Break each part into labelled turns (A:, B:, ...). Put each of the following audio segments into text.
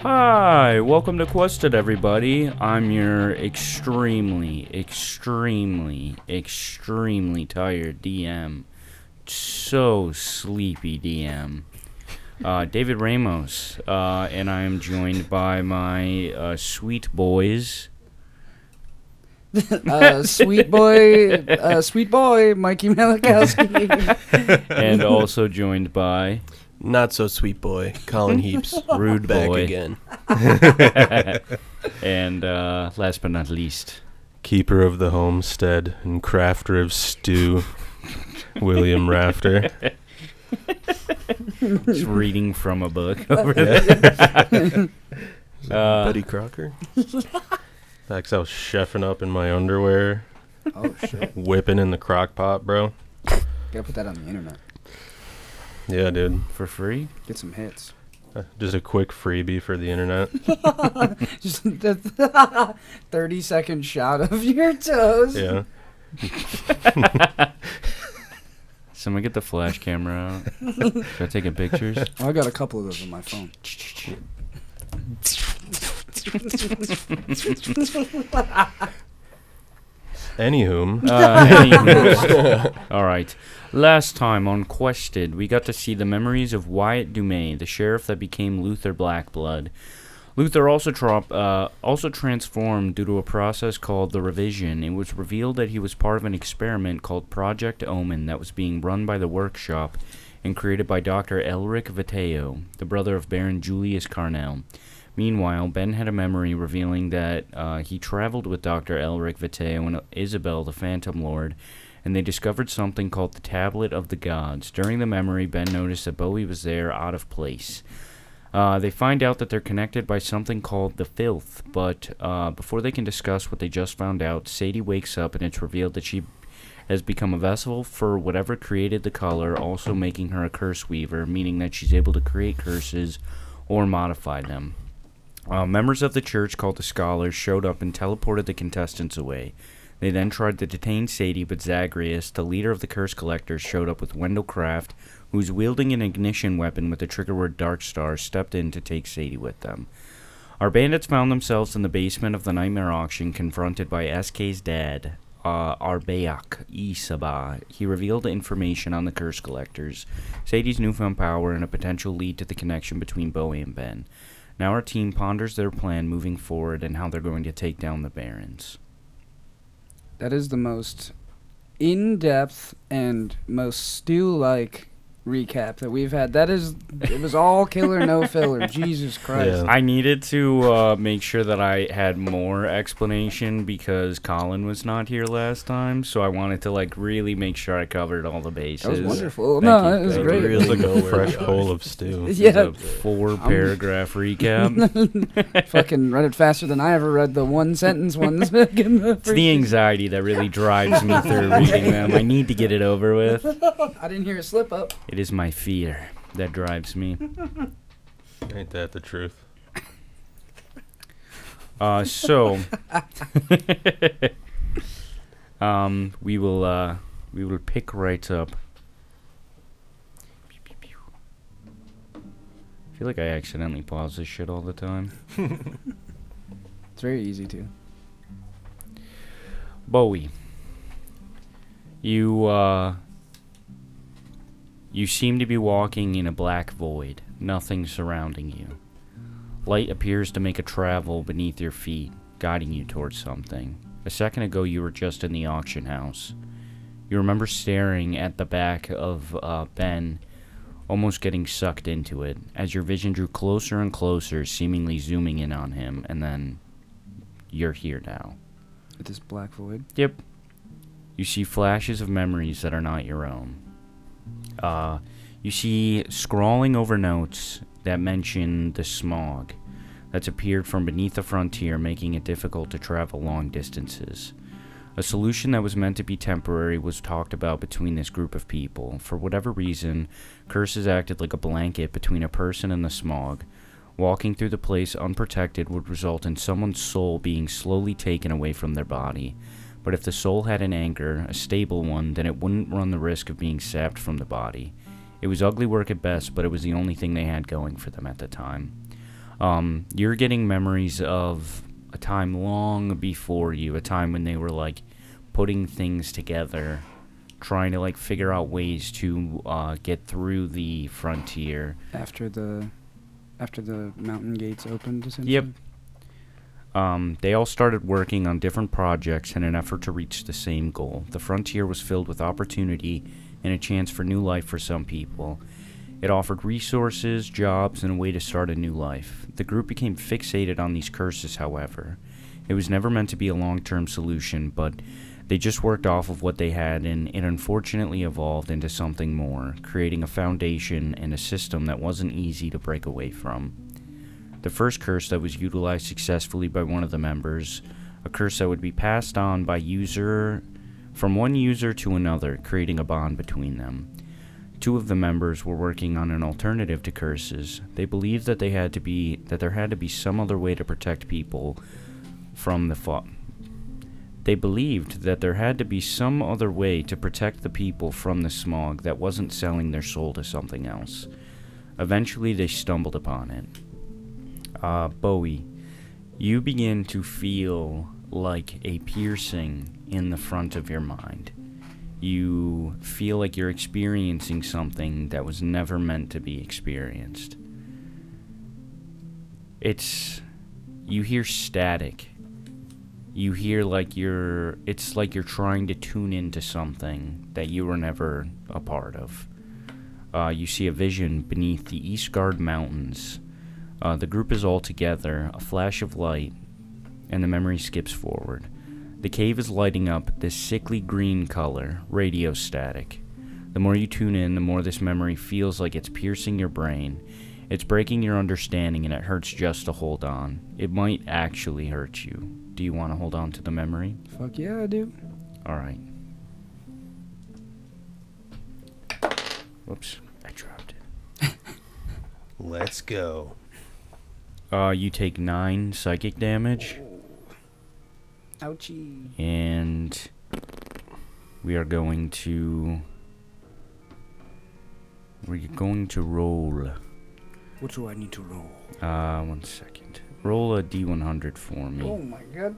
A: Hi, welcome to Quested, everybody. I'm your extremely tired DM. So sleepy DM. David Ramos, and I am joined by my sweet boys.
B: Sweet boy, Mikey Malakowski.
A: And also joined by...
C: Not so sweet boy, Colin Heaps.
A: Rude
C: back
A: boy.
C: again.
A: And last but not least...
D: Keeper of the homestead and crafter of stew, William Rafter.
A: Just reading from a book over there.
C: Buddy Crocker.
D: Back, I was chefing up in my underwear,
B: Oh shit!
D: whipping in the crock pot, bro.
B: Gotta put that on the internet.
D: Yeah, dude.
A: For free?
B: Get some hits.
D: Just a quick freebie for the internet.
B: Just the 30-second shot of your toes.
D: Yeah.
A: Someone get the flash camera out. Start taking pictures.
B: Oh, I got a couple of those on my phone.
D: Anywho.
A: All right. Last time on Quested, we got to see the memories of Wyatt Dumay, the sheriff that became Luther Blackblood. Luther also transformed due to a process called the Revision. It was revealed that he was part of an experiment called Project Omen that was being run by the Workshop and created by Dr. Elric Viteo, the brother of Baron Julius Carnell. Meanwhile, Ben had a memory revealing that he traveled with Dr. Elric Viteo and Isabel, the Phantom Lord, and they discovered something called the Tablet of the Gods. During the memory, Ben noticed that Bowie was there out of place. They find out that they're connected by something called the Filth, but before they can discuss what they just found out, Sadie wakes up and it's revealed that she has become a vessel for whatever created the color, also making her a curse weaver, meaning that she's able to create curses or modify them. Members of the church called the Scholars showed up and teleported the contestants away. They then tried to detain Sadie, but Zagreus, the leader of the Curse Collectors, showed up with Wendell Craft, who's wielding an ignition weapon with the trigger word Darkstar, stepped in to take Sadie with them. Our bandits found themselves in the basement of the Nightmare Auction, confronted by SK's dad, Arbeak Isaba. He revealed information on the Curse Collectors, Sadie's newfound power, and a potential lead to the connection between Bowie and Ben. Now our team ponders their plan moving forward and how they're going to take down the Barons.
B: That is the most in-depth and most stew-like recap that we've had. It was all killer, no filler. Jesus Christ.
D: Yeah.
A: I needed to make sure that I had more explanation because Colin was not here last time, so I wanted to really make sure I covered all the bases.
B: That was wonderful.
A: Thank you.
B: It was
A: Thank
B: great.
A: you.
D: It's like a fresh bowl of stew.
A: This
B: Yeah.
A: is a 4-paragraph recap.
B: Fucking read it faster than I ever read the one-sentence ones.
A: It's the anxiety that really drives me through reading them. I need to get it over with.
B: I didn't hear a slip up.
A: It is my fear that drives me.
D: Ain't that the truth?
A: So we will pick right up. I feel like I accidentally pause this shit all the time.
B: It's very easy to.
A: Bowie, you seem to be walking in a black void, nothing surrounding you. Light appears to make a travel beneath your feet, guiding you towards something. A second ago you were just in the auction house. You remember staring at the back of Ben, almost getting sucked into it, as your vision drew closer and closer, seemingly zooming in on him, and then you're here now.
B: With this black void.
A: Yep. You see flashes of memories that are not your own. You see scrawling over notes that mention the smog that's appeared from beneath the frontier, making it difficult to travel long distances. A solution that was meant to be temporary was talked about between this group of people. For whatever reason, curses acted like a blanket between a person and the smog. Walking through the place unprotected would result in someone's soul being slowly taken away from their body. But if the soul had an anchor, a stable one, then it wouldn't run the risk of being sapped from the body. It was ugly work at best, but it was the only thing they had going for them at the time. You're getting memories of a time long before you, a time when they were like putting things together, trying to like figure out ways to get through the frontier.
B: After the mountain gates opened, essentially.
A: Yep. They all started working on different projects in an effort to reach the same goal. The frontier was filled with opportunity and a chance for new life for some people. It offered resources, jobs, and a way to start a new life. The group became fixated on these curses, however. It was never meant to be a long-term solution, but they just worked off of what they had, and it unfortunately evolved into something more, creating a foundation and a system that wasn't easy to break away from. The first curse that was utilized successfully by one of the members, a curse that would be passed on by from one user to another, creating a bond between them. Two of the members were working on an alternative to curses. They believed that there had to be some other way to protect people from the fog. They believed that there had to be some other way to protect the people from the smog that wasn't selling their soul to something else. Eventually, they stumbled upon it. Bowie, you begin to feel like a piercing in the front of your mind. You feel like you're experiencing something that was never meant to be experienced. You hear static. You hear it's like you're trying to tune into something that you were never a part of. You see a vision beneath the Eastgard Mountains. The group is all together, a flash of light, and the memory skips forward. The cave is lighting up this sickly green color, radio static. The more you tune in, the more this memory feels like it's piercing your brain. It's breaking your understanding, and it hurts just to hold on. It might actually hurt you. Do you want to hold on to the memory?
B: Fuck yeah, I do.
A: Alright. Whoops, I dropped it.
D: Let's go.
A: You take 9 psychic damage.
B: Ouchie.
A: And we're going to roll.
B: What do I need to roll?
A: 1 second. Roll a D100 for me.
B: Oh my god.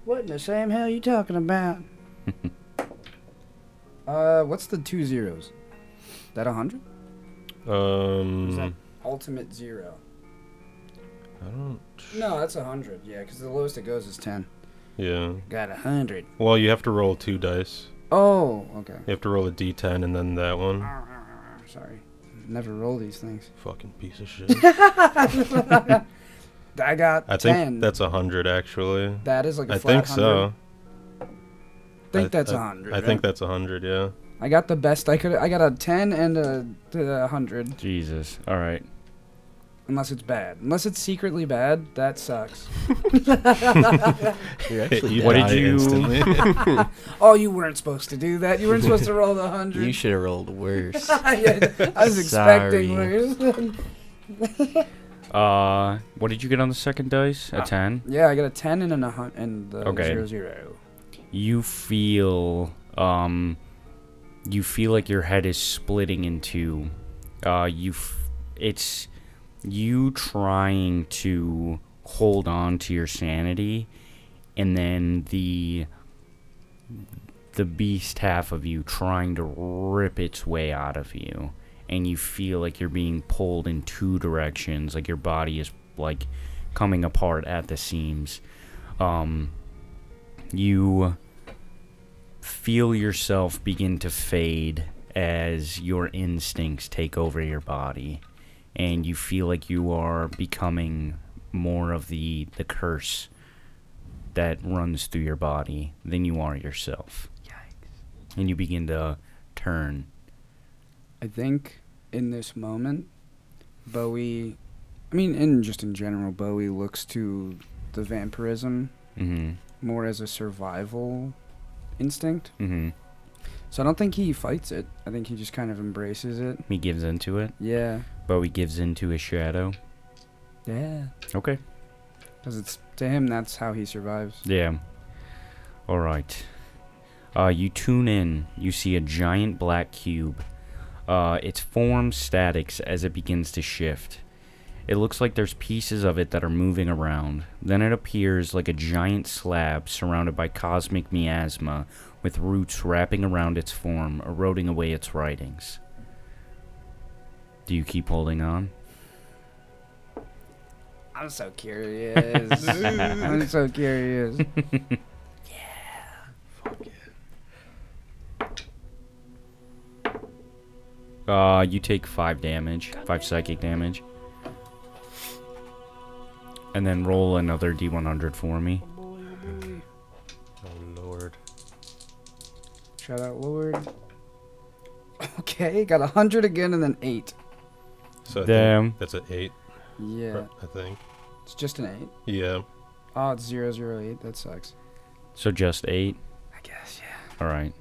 B: What in the Sam hell are you talking about? What's the 2 zeros? That 100? Is that ultimate 0?
D: I don't...
B: No, that's 100. Yeah, because the lowest it goes is 10.
D: Yeah.
B: Got 100.
D: Well, you have to roll 2 dice.
B: Oh, okay.
D: You have to roll a D10 and then that one.
B: Sorry. Never roll these things.
D: Fucking piece of shit.
B: I got 10.
D: I think that's 100, actually.
B: That is like a
D: I
B: flat
D: think
B: 100.
D: so.
B: Think that's 100.
D: I think that's 100, yeah.
B: I got the best I could. I got a 10 and a 100.
A: Jesus. Alright.
B: Unless it's bad. Unless it's secretly bad, that sucks.
C: You're actually
A: What did
C: die
A: you-
C: instantly.
B: Oh, you weren't supposed to do that. You weren't supposed to roll the 100.
C: You should have rolled worse.
B: Yeah, I was expecting worse.
A: What did you get on the second dice? A 10?
B: Yeah, I got a 10 and the
A: Okay.
B: 0.
A: You feel like your head is splitting in two. It's you trying to hold on to your sanity, and then the beast half of you trying to rip its way out of you, and you feel like you're being pulled in 2 directions, like your body is like coming apart at the seams. You feel yourself begin to fade as your instincts take over your body, and you feel like you are becoming more of the curse that runs through your body than you are yourself. Yikes. And you begin to turn.
B: I think in this moment, Bowie, and just in general, Bowie looks to the vampirism more as a survival instinct. So I don't think he fights it. I think he just kind of embraces it.
A: He gives into it.
B: Yeah.
A: Bowie gives into his shadow.
B: Yeah.
A: Okay.
B: Because to him, that's how he survives.
A: Yeah. All right. You tune in. You see a giant black cube. Its form statics as it begins to shift. It looks like there's pieces of it that are moving around. Then it appears like a giant slab surrounded by cosmic miasma with roots wrapping around its form, eroding away its writings. Do you keep holding on?
B: I'm so curious. I'm so curious.
A: You take 5 damage, 5 psychic damage. And then roll another D100 for me.
D: Oh, Lord.
B: Shout out, Lord. Okay, got 100 again and then 8.
D: So I
A: Damn.
D: think that's an 8,
B: Yeah,
D: I think.
B: it's just an 8.
D: Yeah.
B: Oh, it's 008. That sucks.
A: So just 8?
B: I guess, yeah.
A: Alright.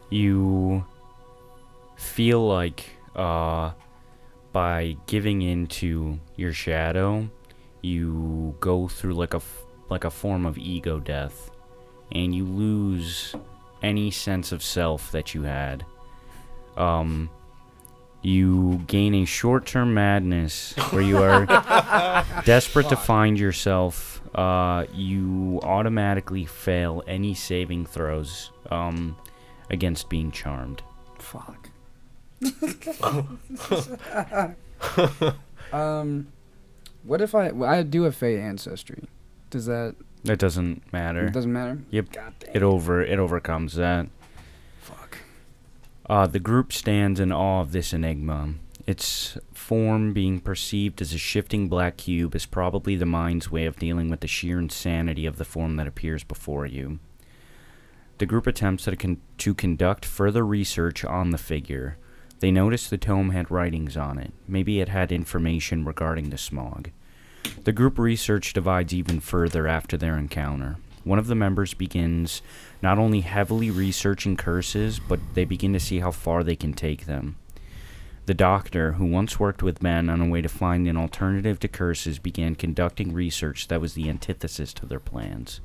A: You feel like by giving into your shadow, you go through like a form of ego death, and you lose any sense of self that you had. You gain a short-term madness where you are desperate to find yourself. You automatically fail any saving throws against being charmed.
B: Fuck. What if I do a Fey ancestry? Does that...
A: It doesn't matter.
B: It doesn't matter?
A: Yep.
B: God damn.
A: It overcomes that.
B: Fuck.
A: The group stands in awe of this enigma. Its form being perceived as a shifting black cube is probably the mind's way of dealing with the sheer insanity of the form that appears before you. The group attempts to conduct further research on the figure. They notice the tome had writings on it. Maybe it had information regarding the smog. The group research divides even further after their encounter. One of the members begins not only heavily researching curses, but they begin to see how far they can take them. The doctor, who once worked with men on a way to find an alternative to curses, began conducting research that was the antithesis to their plans.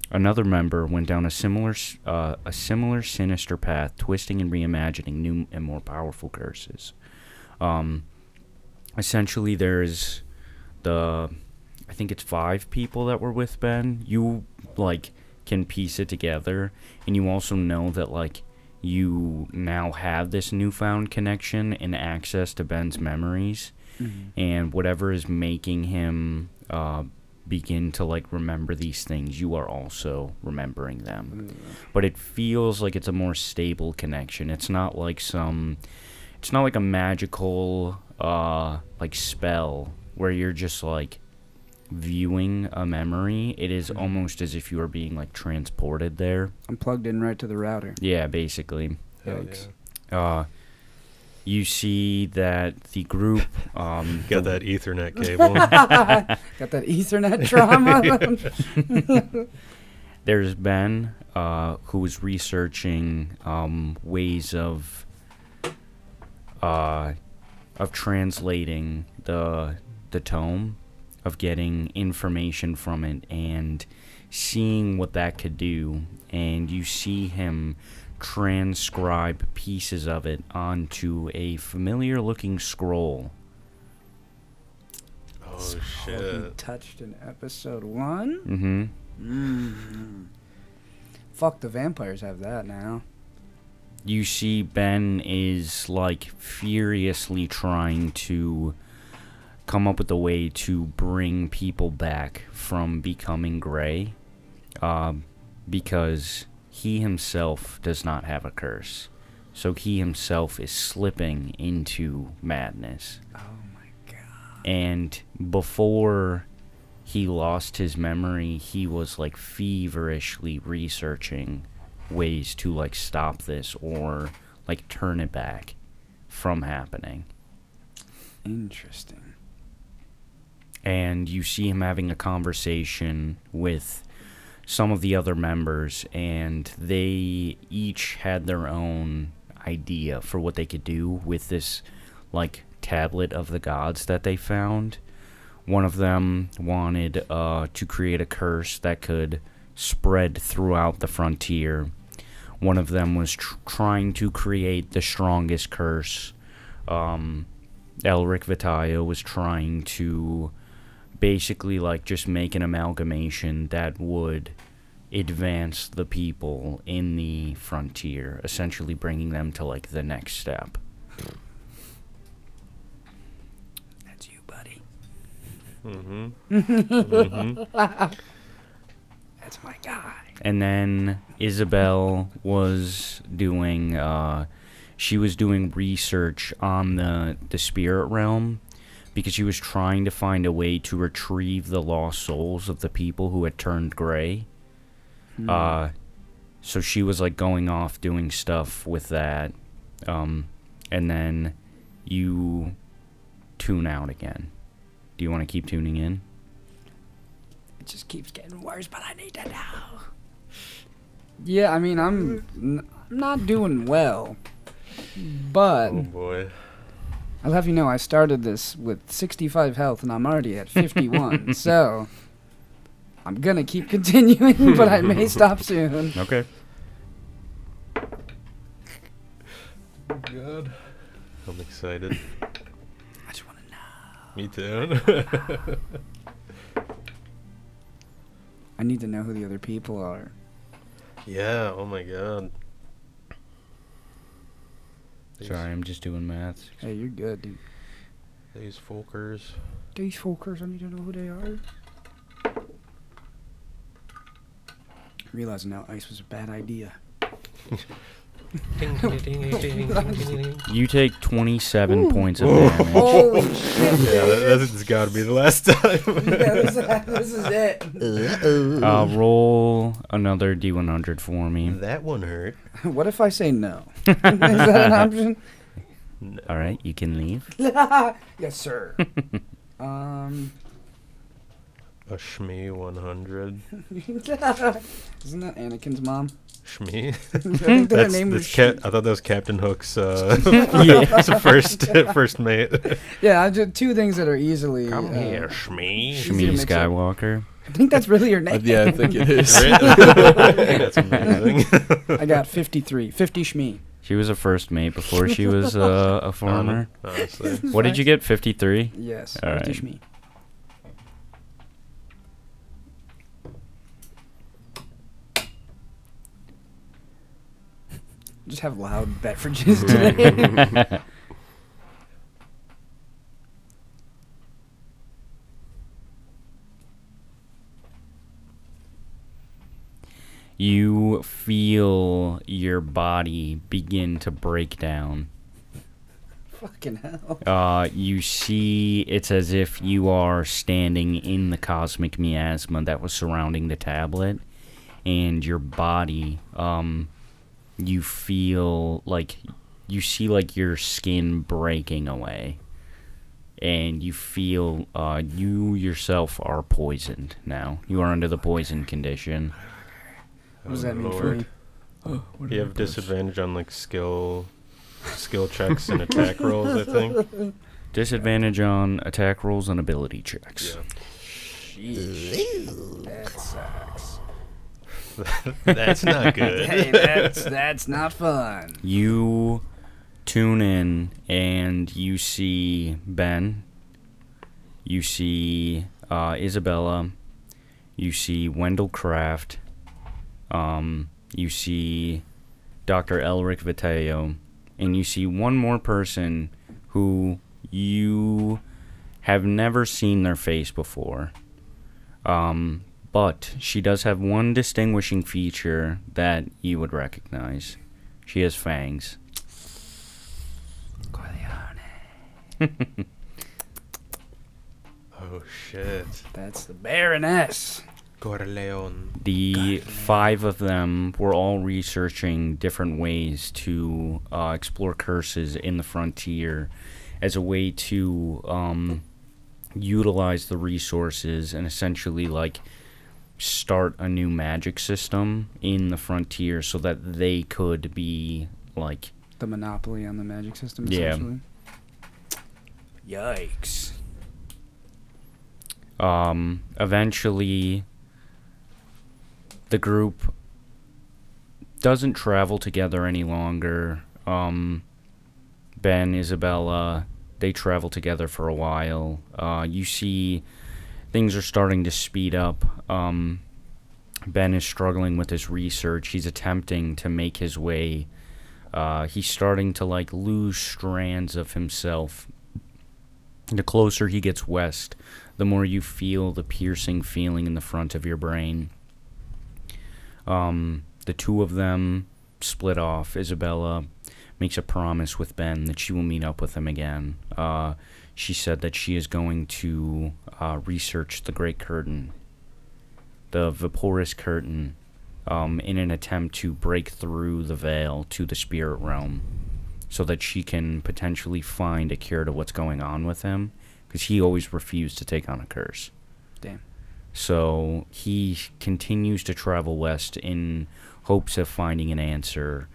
A: Another member went down a similar sinister path, twisting and reimagining new and more powerful curses. Essentially, there's I think it's 5 people that were with Ben. You, can piece it together, and you also know that, you now have this newfound connection and access to Ben's memories, and whatever is making him begin to remember these things, you are also remembering them. But it feels like it's a more stable connection. It's not like it's not like a magical spell where you're just viewing a memory. It is almost as if you are being transported there.
B: I'm plugged in right to the router.
A: Yeah, basically.
D: Hell
B: Yikes.
D: yeah.
A: You see that the group
D: Got that Ethernet cable.
B: Got that Ethernet trauma.
A: There's Ben, who is researching ways of translating the tome, of getting information from it and seeing what that could do. And you see him transcribe pieces of it onto a familiar-looking scroll.
D: Oh,
B: We
D: shit.
B: touched in episode 1.
A: Mm-hmm.
B: Fuck, the vampires have that now.
A: You see Ben is furiously trying to come up with a way to bring people back from becoming gray, because he himself does not have a curse. So he himself is slipping into madness.
B: Oh my god.
A: And before he lost his memory, he was feverishly researching ways to stop this or turn it back from happening.
B: Interesting.
A: And you see him having a conversation with some of the other members, and they each had their own idea for what they could do with this tablet of the gods that they found. One of them wanted to create a curse that could spread throughout the frontier. One of them was trying to create the strongest curse. Elric Vitayo was trying to basically like just make an amalgamation that would advance the people in the frontier, essentially bringing them to like the next step.
B: That's you, buddy. That's my guy.
A: And then Isabel was doing she was doing research on the spirit realm, because she was trying to find a way to retrieve the lost souls of the people who had turned gray. So she was like going off doing stuff with that. And then you tune out again. Do you want to keep tuning in?
B: It just keeps getting worse, but I need to know. Yeah, I mean, I'm not doing well. But
D: Oh boy.
B: I'll have you know, I started this with 65 health, and I'm already at 51. So I'm gonna keep continuing, but I may stop soon.
A: Okay.
D: God. I'm excited.
B: I just want to know.
D: Me too.
B: I need to know who the other people are.
D: Yeah, oh my god.
A: Sorry, I'm just doing math.
B: Hey, you're good, dude.
D: These folkers.
B: These folkers, I need to know who they are. Realizing now ice was a bad idea.
A: You take 27 points of damage.
B: Holy shit!
D: Yeah, that's gotta be the last time.
B: This is it.
A: Roll another D100 for me.
D: That one hurt.
B: What if I say no? Is that an option?
D: No.
A: All right, you can leave.
B: Yes, sir.
D: A Shmi 100.
B: Isn't that Anakin's mom?
D: Shmi?
B: I think that her name was
D: I thought that was Captain Hook's first mate.
B: Yeah, I did two things that are easily.
D: Come here, Shmi.
B: easy to
A: Shmi
B: mix up.
A: Skywalker.
B: I think that's really her name.
C: Yeah, I think it is.
D: That's amazing.
B: I got 53. 50 Shmi.
A: She was a first mate before she was a farmer.
D: Honestly.
A: What did you get? 53?
B: Yes,
A: All
B: 50
A: right.
B: Shmi. Just have loud beverages today.
A: You feel your body begin to break down.
B: Fucking hell.
A: You see it's as if you are standing in the cosmic miasma that was surrounding the tablet, and your body, you feel like, you see like your skin breaking away, and you feel you yourself are poisoned now. You are under the poison condition.
B: What does that mean for
D: Lord.
B: me?
D: You have disadvantage on like skill checks and attack rolls, I think.
A: Disadvantage on attack rolls and ability checks.
B: That sucks.
D: That's not good.
B: Hey, that's not fun.
A: You tune in and you see Ben. You see Isabella. You see Wendell Kraft. You see Dr. Elric Viteo. And you see one more person who you have never seen their face before. But she does have one distinguishing feature that you would recognize. She has fangs.
D: Oh shit.
B: That's the Baroness.
D: Corleone.
A: The five of them were all researching different ways to explore curses in the frontier as a way to utilize the resources and essentially like start a new magic system in the frontier so that they could be like
B: The monopoly on the magic system,
A: Yeah.
B: essentially. Yikes.
A: Eventually the group doesn't travel together any longer. Ben, Isabella, they travel together for a while. You see things are starting to speed up. Ben is struggling with his research. He's attempting to make his way. He's starting to like lose strands of himself. The closer he gets west, the more you feel the piercing feeling in the front of your brain. The two of them split off. Isabella makes a promise with Ben that she will meet up with him again. She said that she is going to research the Great Curtain, the vaporous curtain, in an attempt to break through the veil to the spirit realm, so that she can potentially find a cure to what's going on with him, because he always refused to take on a curse.
B: Damn.
A: So he continues to travel west in hopes of finding an answer,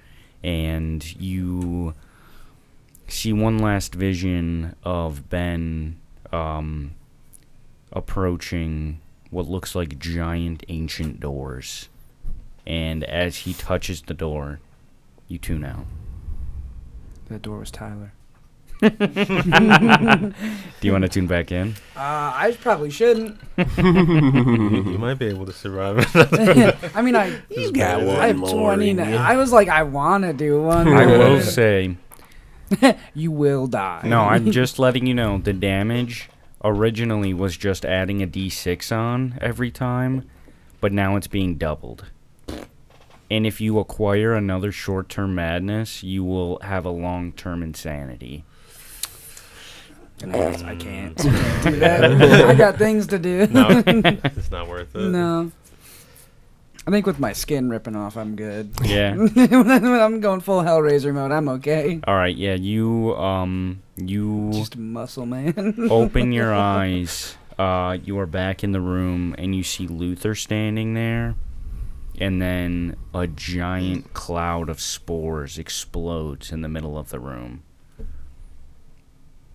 A: and you see one last vision of Ben approaching what looks like giant ancient doors, and as he touches the door, you tune out.
B: That door was Tyler.
A: Do you want to tune back in?
B: I probably shouldn't.
D: You might be able to survive it.
B: I mean, I have 20 now. I was like, I want to do one.
A: I will say,
B: You will die.
A: no, I'm just letting you know, the damage originally was just adding a d6 on every time, but now it's being doubled. And if you acquire another short-term madness, you will have a long-term insanity.
B: I can't do that. I got things to do.
D: No, it's not worth it.
B: No. I think with my skin ripping off, I'm good.
A: Yeah.
B: When I'm going full Hellraiser mode, I'm okay.
A: All right, yeah, you
B: Just muscle man.
A: open your eyes. You are back in the room, and you see Luther standing there. And then a giant cloud of spores explodes in the middle of the room.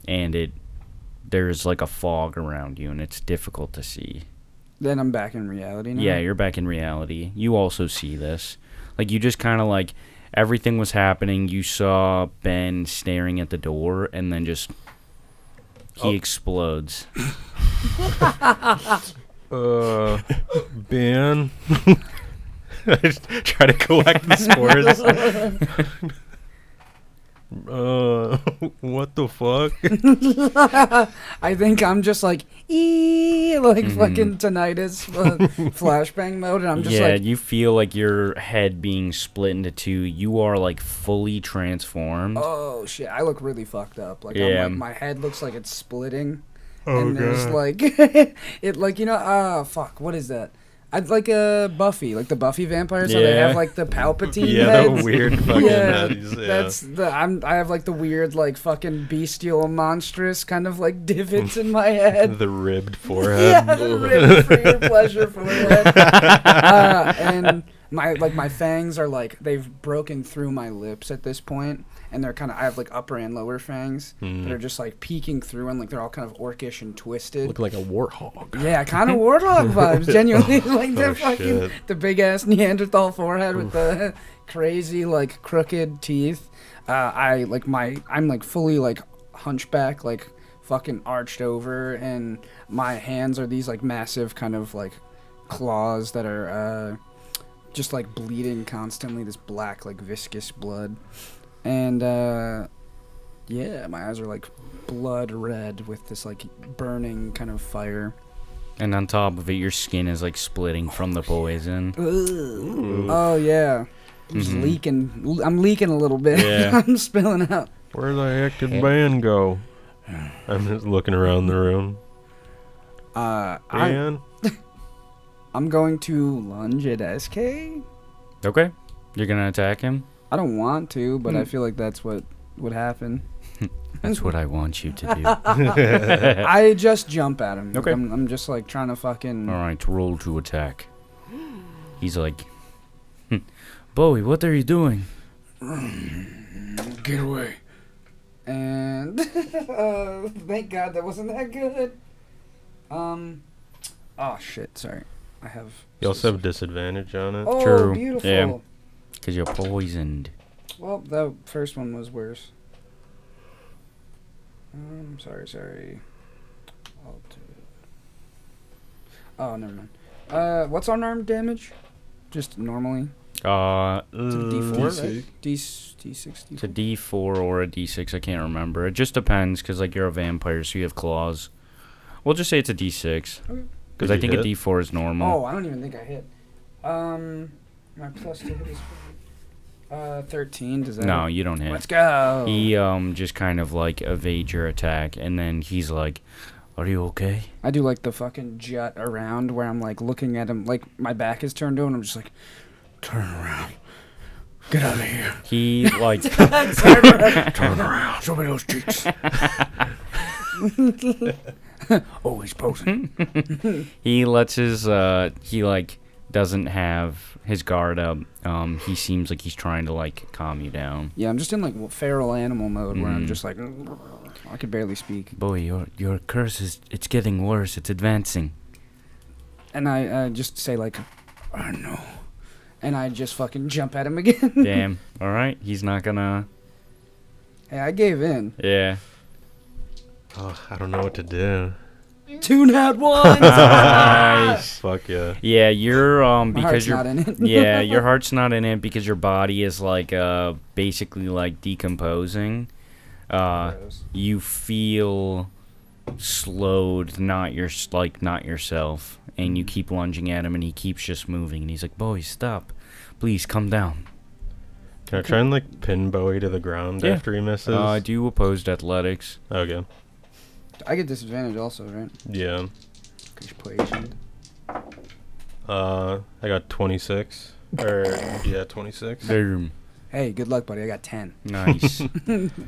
A: And there's like a fog around you, and it's difficult to see.
B: Then I'm back in reality now.
A: Yeah, you're back in reality. You also see this. Like, you just kind of like, everything was happening. You saw Ben staring at the door, and then just, he explodes.
D: Ben. I just try to collect the spores. What the fuck?
B: I think I'm just like, fucking tinnitus, flashbang mode, and I'm just
A: Yeah,
B: like,
A: you feel like your head being split into two. You are like fully transformed.
B: oh shit, I look really fucked up. Like,
A: Yeah.
B: I'm like, my head looks like it's splitting.
D: Oh,
B: And there's
D: God.
B: like, fuck, what is that? I'd like Buffy, like the Buffy vampires, how they
A: Yeah.
B: have like the Palpatine
D: Yeah,
B: heads.
D: the weird fucking
B: Yeah,
D: heads. Yeah.
B: that's I have like the weird, like fucking bestial, monstrous kind of like divots in my head.
D: the ribbed forehead.
B: Yeah, the rib for your pleasure forehead. And my fangs are like, they've broken through my lips at this point, and they're kind of, I have like upper and lower fangs that are just like peeking through, and like they're all kind of orcish and twisted.
C: Look like a warthog.
B: Yeah, kind of warthog vibes, genuinely. Like they're
D: Oh,
B: fucking
D: shit.
B: the big ass Neanderthal forehead with the crazy like crooked teeth. I'm like fully like hunchback, like fucking arched over, and my hands are these like massive kind of like claws that are just like bleeding constantly, this black like viscous blood. And yeah, my eyes are like blood red with this like burning kind of fire.
A: And on top of it, your skin is like splitting from the poison.
B: Oh yeah, I'm just
A: Mhm.
B: leaking. I'm leaking a little bit.
A: Yeah.
B: I'm spilling out.
D: Where the heck did Ben go? I'm just looking around the room. Ben?
B: I'm going to lunge at SK.
A: Okay. You're going to attack him?
B: I don't want to, but I feel like that's what would happen.
A: That's what I want you to do.
B: I just jump at him. Like,
A: Okay.
B: I'm just like trying to fucking.
A: All right, roll to attack. He's like, Bowie, what are you doing?
B: Get away. And thank God that wasn't that good. Oh shit, sorry. I have.
D: You also have disadvantage on it.
B: Oh,
A: True.
B: beautiful.
A: Yeah. Because you're poisoned.
B: Well, the first one was worse. Sorry. Oh, never mind. What's unarmed damage? Just normally? It's a D4,
D: D6.
B: right? D6,
A: It's a D4 or a D6. I can't remember. It just depends because, like, you're a vampire, so you have claws. We'll just say it's a D6.
B: Okay.
A: Because
D: Did
A: I
D: you
A: think
D: hit?
A: a D4 is normal.
B: Oh, I don't even think I hit. My plus to hit is 13. Does that?
A: No, you don't hit.
B: Let's go.
A: He just kind of like evades your attack, and then he's like, "Are you okay?"
B: I do like the fucking jut around where I'm like looking at him, like my back is turned to him, and I'm just like, turn around, get out of here.
A: He like
B: Turn around, show me those cheeks. Oh, he's posing.
A: he lets his he like doesn't have his guard up. He seems like he's trying to like calm you down.
B: Yeah, I'm just in like feral animal mode where I'm just like, I could barely speak.
A: Boy, your curse it's getting worse. It's advancing.
B: And I just say like, I know. And I just fucking jump at him again.
A: Damn. All right. He's not gonna.
B: Hey, I gave in.
A: Yeah.
D: Oh, I don't know what to do.
B: 2 nat ones.
A: Nice.
D: Fuck yeah.
A: Yeah, you're
B: My
A: because
B: heart's
A: you're
B: not in it.
A: yeah, your heart's not in it because your body is like basically like decomposing. You feel slowed, not yourself, and you keep lunging at him, and he keeps just moving, and he's like, "Boy, stop, please, come down."
D: Can I try and like pin Bowie to the ground
A: Yeah.
D: after he misses?
A: Do you opposed athletics?
D: Okay.
B: I get disadvantage also, right?
D: Yeah.
B: Because you're poisoned.
D: I got 26. Or yeah, 26.
A: Boom.
B: Hey, good luck, buddy. I got 10.
A: Nice.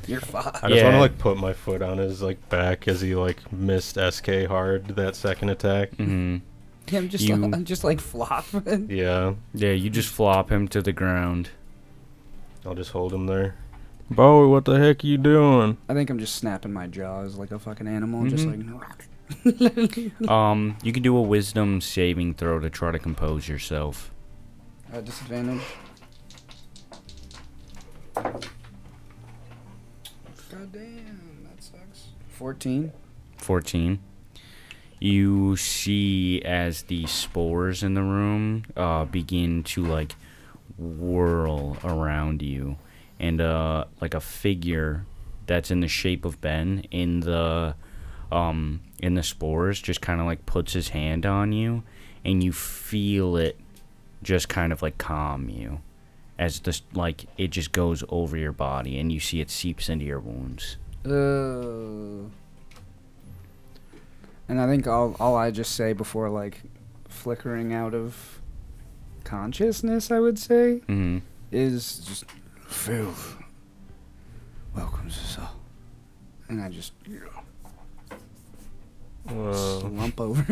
B: You're fucked.
D: I just want
A: Yeah.
D: to like put my foot on his like back as he like missed SK hard that second attack.
A: Mm-hmm.
B: Yeah, I'm just like flop.
D: Yeah.
A: Yeah, you just flop him to the ground.
D: I'll just hold him there. Bowie, what the heck are you doing?
B: I think I'm just snapping my jaws like a fucking animal, just like.
A: You can do a wisdom saving throw to try to compose yourself.
B: Disadvantage. God damn, that sucks. 14.
A: 14. You see as the spores in the room begin to like whirl around you, and like a figure that's in the shape of Ben in the spores just kind of like puts his hand on you, and you feel it just kind of like calm you as this like it just goes over your body, and you see it seeps into your wounds.
B: And I think all I just say before like flickering out of consciousness, I would say,
A: Mm-hmm.
B: is just filth welcomes us all, and I just slump over.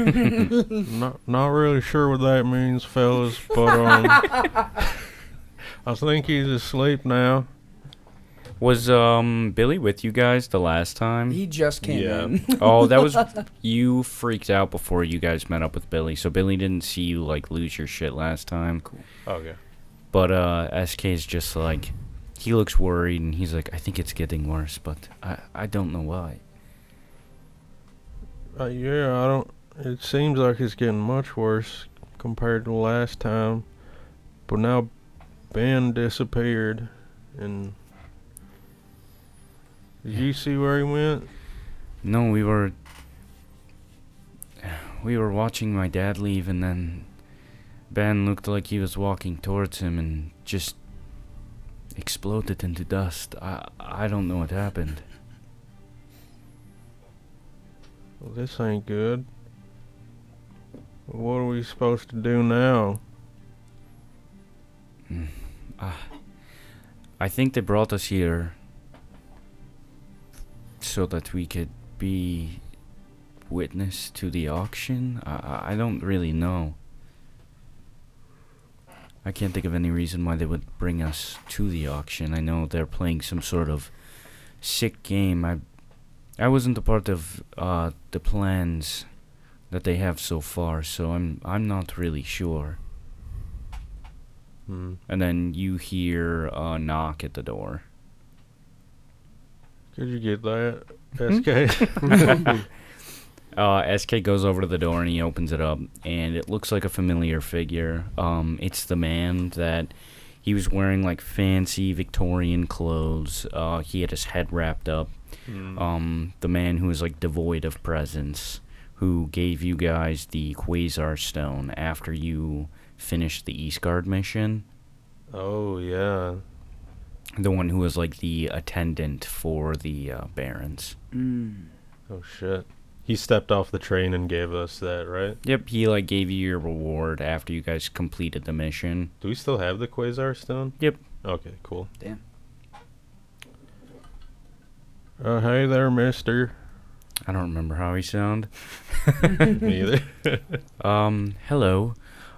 D: Not really sure what that means, fellas, but I think he's asleep now.
A: Was Billy with you guys the last time?
B: He just came
D: Yeah.
B: in.
A: Oh, that was you freaked out before you guys met up with Billy, so Billy didn't see you like lose your shit last time.
B: Cool.
D: Okay.
A: But SK is just like he looks worried, and he's like, I think it's getting worse, but I don't know why.
D: Yeah, I don't. It seems like it's getting much worse compared to last time. But now Ben disappeared, and did you see where he went?
A: No, we were watching my dad leave, and then Ben looked like he was walking towards him and just exploded into dust. I don't know what happened.
D: Well, this ain't good. What are we supposed to do now?
A: I think they brought us here so that we could be witness to the auction. I don't really know. I can't think of any reason why they would bring us to the auction. I know they're playing some sort of sick game. I wasn't a part of the plans that they have so far, so I'm not really sure. And then you hear a knock at the door.
D: Could you get that, SK?
A: SK goes over to the door and he opens it up, and it looks like a familiar figure. It's the man that he was wearing like fancy Victorian clothes. He had his head wrapped up. The man who was like devoid of presence, who gave you guys the Quasar Stone after you finished the Eastguard mission.
D: Oh, yeah.
A: The one who was like the attendant for the Barons.
D: Oh, shit. He stepped off the train and gave us that, right?
A: Yep, he like gave you your reward after you guys completed the mission.
D: Do we still have the Quasar Stone?
A: Yep.
D: Okay, cool.
B: Damn.
D: Hey there, mister.
A: I don't remember how he sounded.
D: Me either.
A: Hello.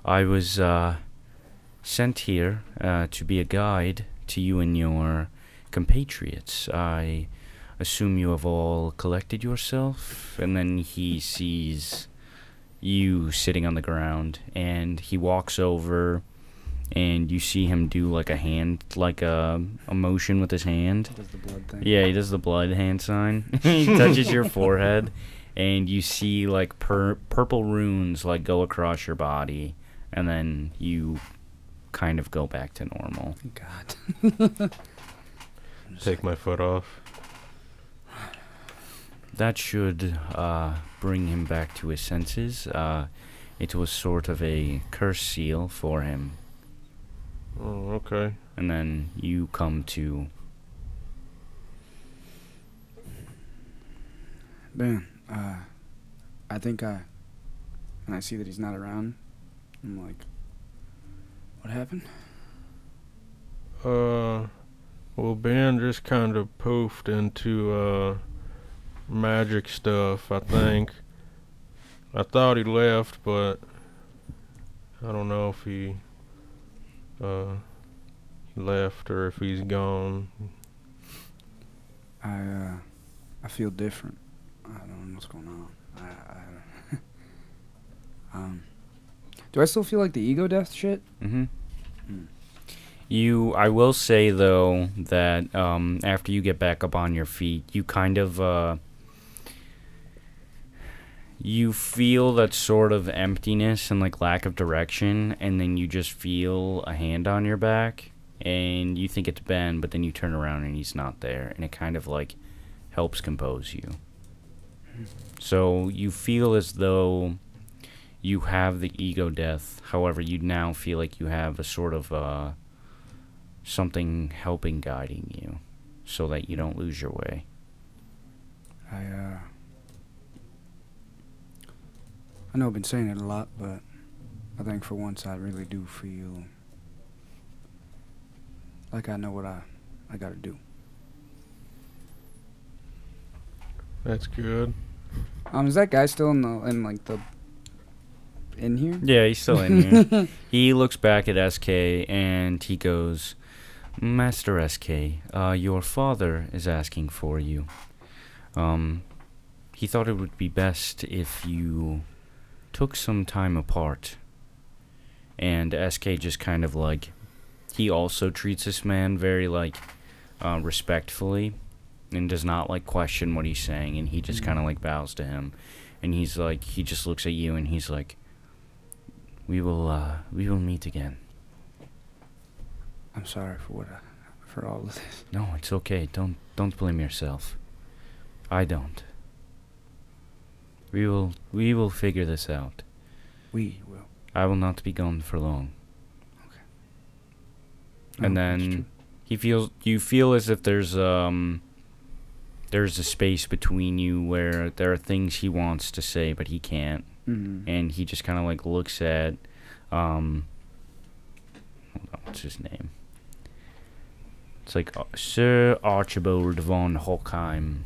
A: I was sent here to be a guide to you and your compatriots. I assume you have all collected yourself. And then he sees you sitting on the ground, and he walks over, and you see him do like a hand, like a motion with his hand.
B: Does the blood thing.
A: Yeah, he does the blood hand sign. He touches your forehead, and you see like purple runes like go across your body, and then you kind of go back to normal.
B: God.
D: Take my foot off.
A: That should bring him back to his senses. It was sort of a curse seal for him.
D: Oh, okay.
A: And then you come to...
B: Man, I think when I see that he's not around, I'm like, what happened?
D: Well, Ben just kind of poofed into, magic stuff, I think. I thought he left, but I don't know if he left or if he's gone.
B: I feel different. I don't know what's going on. Do I still feel like the ego death shit?
A: Mm-hmm. I will say, though, that after you get back up on your feet, you kind of, you feel that sort of emptiness and, like, lack of direction, and then you just feel a hand on your back, and you think it's Ben, but then you turn around and he's not there, and it kind of, like, helps compose you. So you feel as though you have the ego death, however, you now feel like you have a sort of, something helping guiding you so that you don't lose your way.
B: I know I've been saying it a lot, but I think for once I really do feel like I know what I gotta do.
D: That's good.
B: Is that guy still in here?
A: Yeah, he's still in here. He looks back at SK and he goes, Master SK, your father is asking for you. He thought it would be best if you took some time apart. And SK just kind of like, he also treats this man very like respectfully and does not like question what he's saying, and he just kind of like bows to him, and he's like, he just looks at you and he's like, we will meet again.
B: I'm sorry for all of this.
A: No, it's okay. Don't blame yourself. I don't. We will figure this out.
B: We will.
A: I will not be gone for long.
B: Okay.
A: And then you feel as if there's a space between you where there are things he wants to say but he can't.
B: Mm-hmm.
A: And he just kind of like looks at hold on, what's his name? It's like Sir Archibald von Hochheim.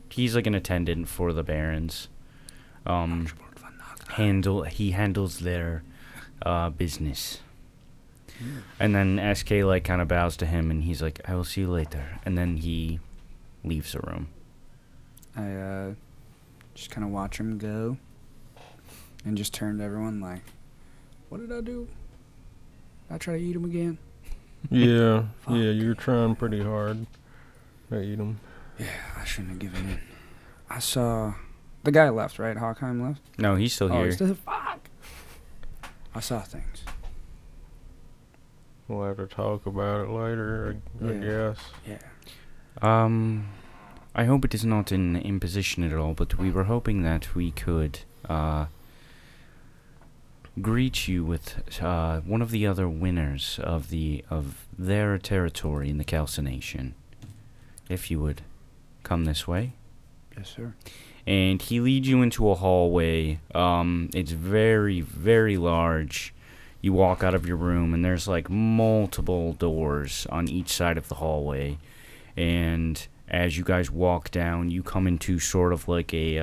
A: He's like an attendant for the barons. He handles their business. And then SK like kind of bows to him and he's like, I will see you later. And then he leaves the room.
B: I just kind of watch him go, and just turn to everyone like, what did I do? Did I try to eat him again?
D: Yeah,
B: Fuck.
D: yeah, you're trying pretty hard to eat them.
B: Yeah, I shouldn't have given in. I saw the guy left, right? Hawkheim left?
A: No, he's still
B: Oh,
A: here.
B: he's still, fuck. I saw things.
D: We'll have to talk about it later, I guess.
B: Yeah.
A: I hope it is not an imposition at all, but we were hoping that we could greet you with one of the other winners of their territory in the calcination. If you would come this way.
B: Yes, sir.
A: And he leads you into a hallway. It's very, very large. You walk out of your room, and there's like multiple doors on each side of the hallway. And as you guys walk down, you come into sort of like a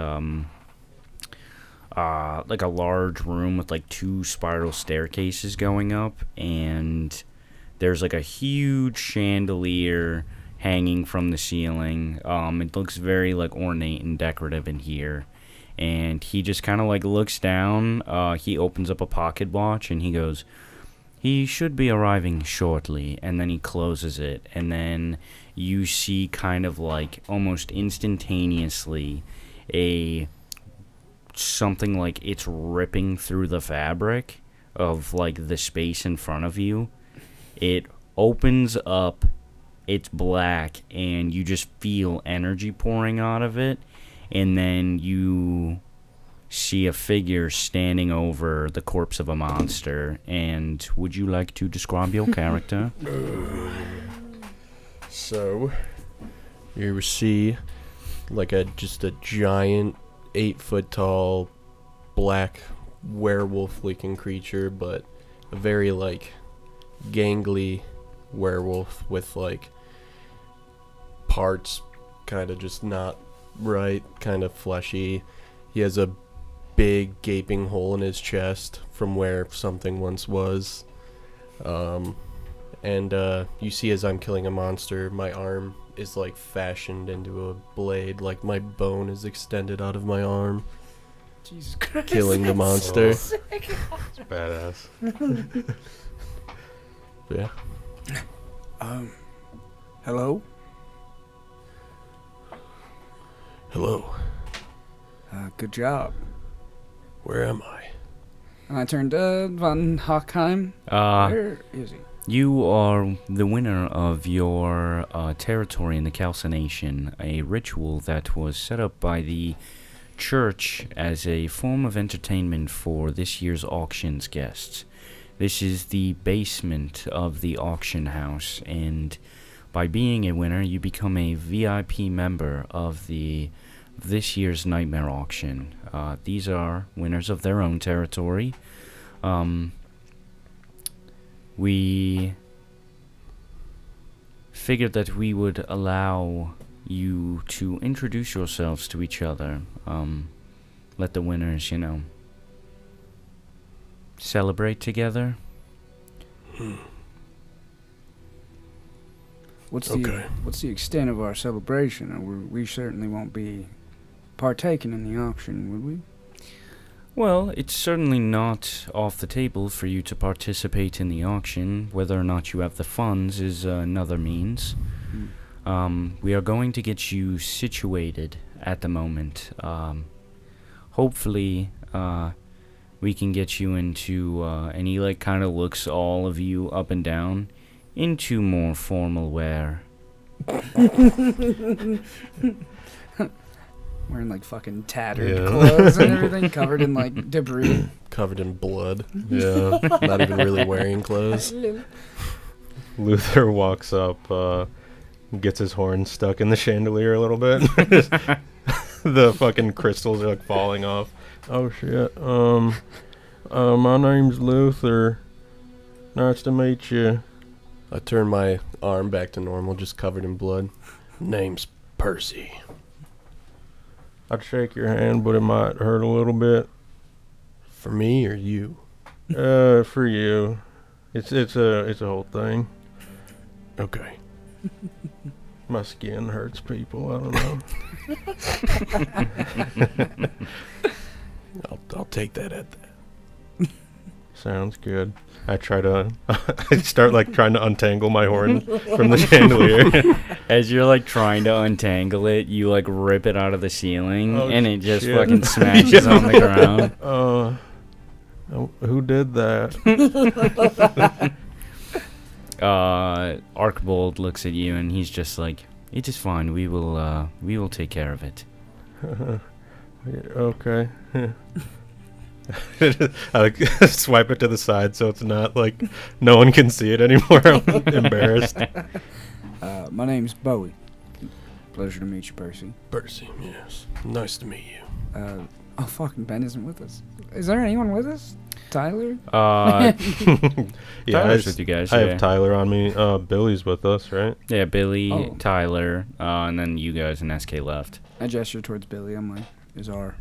A: large room with like 2 spiral staircases going up, and there's like a huge chandelier hanging from the ceiling. It looks very like ornate and decorative in here. And he just kind of like looks down. He opens up a pocket watch and he goes, "He should be arriving shortly." And then he closes it, and then you see kind of like almost instantaneously something like it's ripping through the fabric of like the space in front of you. It opens up, it's black, and you just feel energy pouring out of it, and then you see a figure standing over the corpse of a monster. And would you like to describe your character?
C: So, you see like just a giant 8-foot tall black werewolf-looking creature, but a very like gangly werewolf with like parts kind of just not right, kind of fleshy. He has a big gaping hole in his chest from where something once was. And you see as I'm killing a monster, my arm is like fashioned into a blade, like my bone is extended out of my arm.
B: Jesus Christ.
C: Killing the monster.
D: It's badass.
C: Yeah.
B: Hello?
C: Hello.
B: Good job.
C: Where am I?
B: And I turned to Von Hockheim. Where is he?
A: You are the winner of your territory in the calcination, a ritual that was set up by the church as a form of entertainment for this year's auction's guests. This is the basement of the auction house, and by being a winner, you become a VIP member of this year's Nightmare Auction. These are winners of their own territory. We figured that we would allow you to introduce yourselves to each other. Let the winners, celebrate together.
B: What's
C: Okay.
B: the extent of our celebration? We certainly won't be partaking in the auction, would we?
A: Well, it's certainly not off the table for you to participate in the auction. Whether or not you have the funds is another means. We are going to get you situated at the moment. Hopefully, we can get you into, and he like kind of looks all of you up and down, into more formal wear.
B: Wearing like fucking tattered
D: Yeah.
B: clothes and everything, covered in like debris.
C: Covered in blood.
D: Yeah.
C: Not even really wearing clothes.
D: Luther walks up, gets his horn stuck in the chandelier a little bit. The fucking crystals are like falling off. Oh shit. My name's Luther. Nice to meet you.
C: I turn my arm back to normal, just covered in blood. Name's Percy.
D: I'd shake your hand, but it might hurt a little bit.
C: For me or you?
D: For you. It's a whole thing.
C: Okay.
D: My skin hurts people, I don't know.
C: I'll take that at that.
D: Sounds good. I try to. I start like trying to untangle my horn from the chandelier.
A: As you're like trying to untangle it, you like rip it out of the ceiling,
D: Oh,
A: and it just
D: shit.
A: fucking smashes on the ground.
D: Who did that?
A: Archbold looks at you, and he's just like, "It is fine. We will take care of it."
D: Okay. I like swipe it to the side so it's not like no one can see it anymore. I'm embarrassed.
B: My name's Bowie. Pleasure to meet you, Percy.
C: Percy, yes. Nice to meet you.
B: Oh, fucking Ben isn't with us. Is there anyone with us? Tyler?
D: Yeah,
A: Tyler's with you guys.
D: I
A: yeah.
D: have Tyler on me. Billy's with us, right?
A: Yeah, Billy,
B: Oh.
A: Tyler, and then you guys and SK left.
B: I gesture towards Billy. I'm like, is our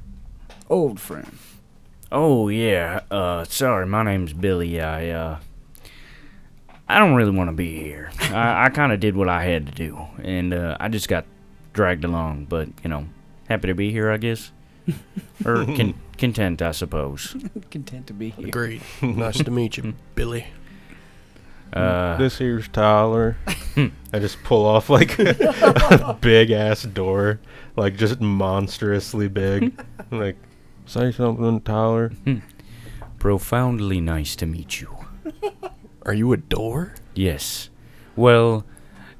B: old friend.
A: Oh yeah. Sorry, my name's Billy. I don't really want to be here. I kind of did what I had to do, and I just got dragged along. But happy to be here, I guess, or content, I suppose.
B: Content to be here.
C: Agreed. Nice to meet you, Billy.
D: This here's Tyler. I just pull off like a big ass door, like just monstrously big. Like, say something, Tyler.
A: Profoundly nice to meet you.
C: Are you a door?
A: Yes. Well,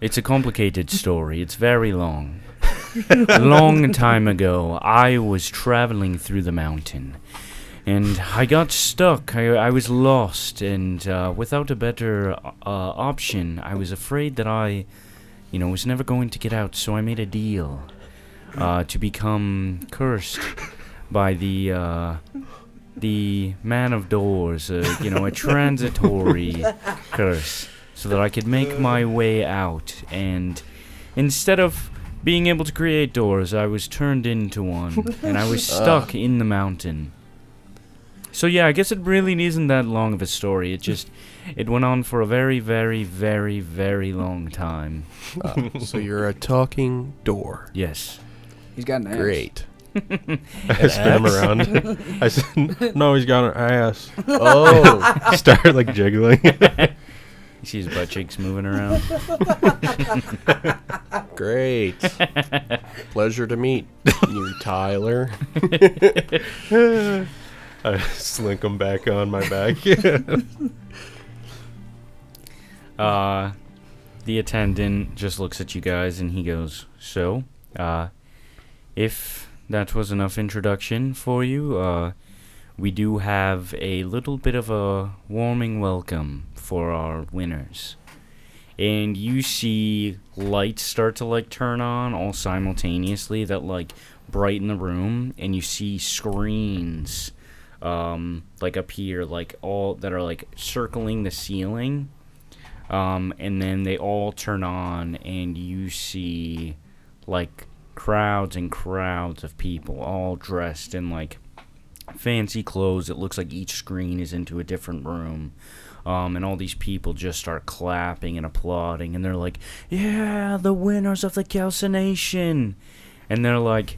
A: it's a complicated story. It's very long. A long time ago, I was traveling through the mountain, and I got stuck. I was lost, and without a better option, I was afraid that I, was never going to get out, so I made a deal to become cursed by the man of doors, a transitory curse, so that I could make my way out. And instead of being able to create doors, I was turned into one, and I was stuck in the mountain. So yeah, I guess it really isn't that long of a story. It went on for a very, very, very, very long time.
C: So you're a talking door.
A: Yes.
B: He's got an ass.
C: Great.
D: I spin him around. I said, no, he's got an ass.
C: Oh.
D: Start like jiggling.
A: You see his butt cheeks moving around.
C: Great. Pleasure to meet you, Tyler.
D: I slink him back on my back.
A: The attendant just looks at you guys and he goes, "So, if that was enough introduction for you, we do have a little bit of a warming welcome for our winners." And you see lights start to turn on all simultaneously that brighten the room, and you see screens appear all that are circling the ceiling, and then they all turn on, and you see crowds and crowds of people all dressed in fancy clothes. It looks like each screen is into a different room. And all these people just start clapping and applauding, and they're like, "Yeah, the winners of the calcination!" And they're like,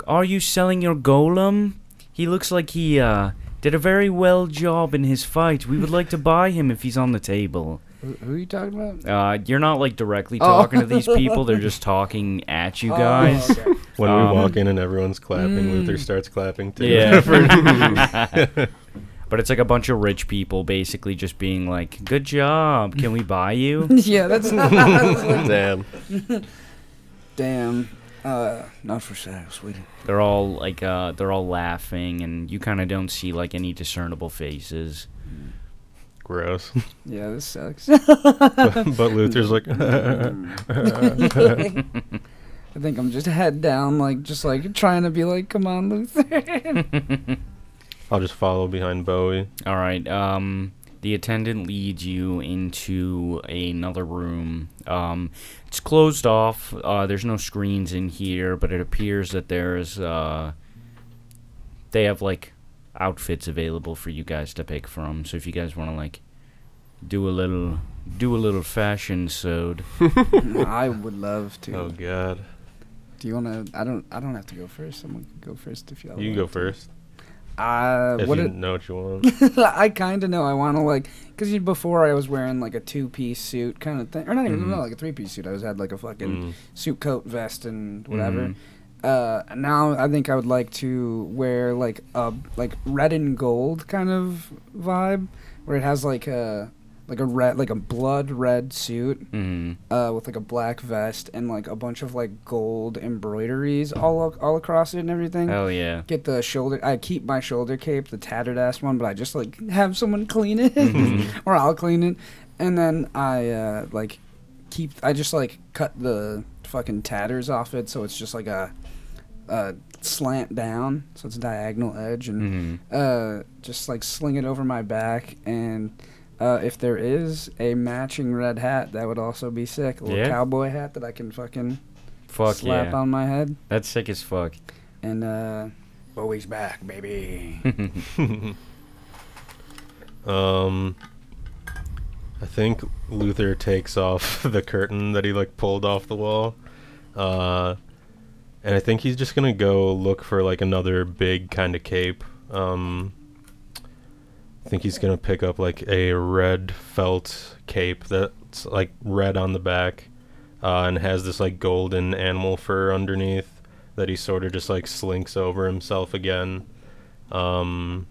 A: "Are you selling your golem? He looks like he did a very well job in his fight. We would like to buy him if he's on the table."
B: Who are you talking about?
A: You're not directly talking to these people. They're just talking at you guys.
B: Okay.
D: When we walk in and everyone's clapping, Luther starts clapping too.
A: Yeah. But it's a bunch of rich people basically just being like, "Good job. Can we buy you?"
B: Yeah, that's
C: Damn.
B: damn. Not for sale, sweetie.
A: They're all they're all laughing, and you kind of don't see any discernible faces.
D: Gross.
B: Yeah, this sucks.
D: But Luther's like,
B: I think I'm just head down, trying to be come on, Luther.
D: I'll just follow behind Bowie.
A: All right. The attendant leads you into another room. It's closed off. There's no screens in here, but it appears that there's they have outfits available for you guys to pick from. So if you guys want to do a little fashion sewed.
B: I would love to.
D: Oh God.
B: Do you want to? I don't have to go first. Someone can go first if y'all
D: You
B: want
D: go
B: to.
D: first. If
B: what
D: you
B: it,
D: know what you want.
B: I kind of know. I want to like, cause before I was wearing like a 2-piece suit kind of thing, or not even like a 3-piece suit. I was had like a fucking suit, coat, vest, and whatever. Now I think I would like to wear like a red and gold kind of vibe, where it has like a red, like a blood red suit, with like a black vest and like a bunch of like gold embroideries all across it and everything.
A: Hell yeah.
B: Get the shoulder. I keep my shoulder cape, the tattered ass one, but I just like have someone clean it, or I'll clean it, and then I I just like cut the fucking tatters off it, so it's just like a slant down, so it's a diagonal edge, and just like sling it over my back, and if there is a matching red hat, that would also be sick. A little cowboy hat that I can fucking slap on my head.
A: That's sick as fuck.
B: And Bowie's back, baby.
D: I think Luther takes off the curtain that he like pulled off the wall. And I think he's just gonna go look for like another big kind of cape. I think he's gonna pick up like a red felt cape that's like red on the back, and has this like golden animal fur underneath that he sort of just like slinks over himself again. And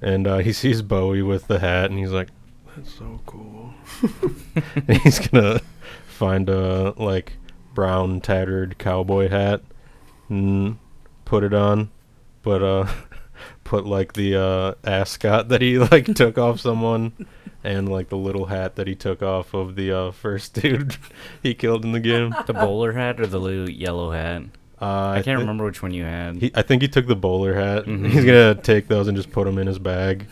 D: he sees Bowie with the hat, and he's like, "That's so cool." And he's gonna find a like brown tattered cowboy hat and put it on, but put like the ascot that he like took off someone, and like the little hat that he took off of the first dude he killed in the game.
A: The bowler hat or the little yellow hat? I can't remember which one you had.
D: I think he took the bowler hat. He's gonna take those and just put them in his bag.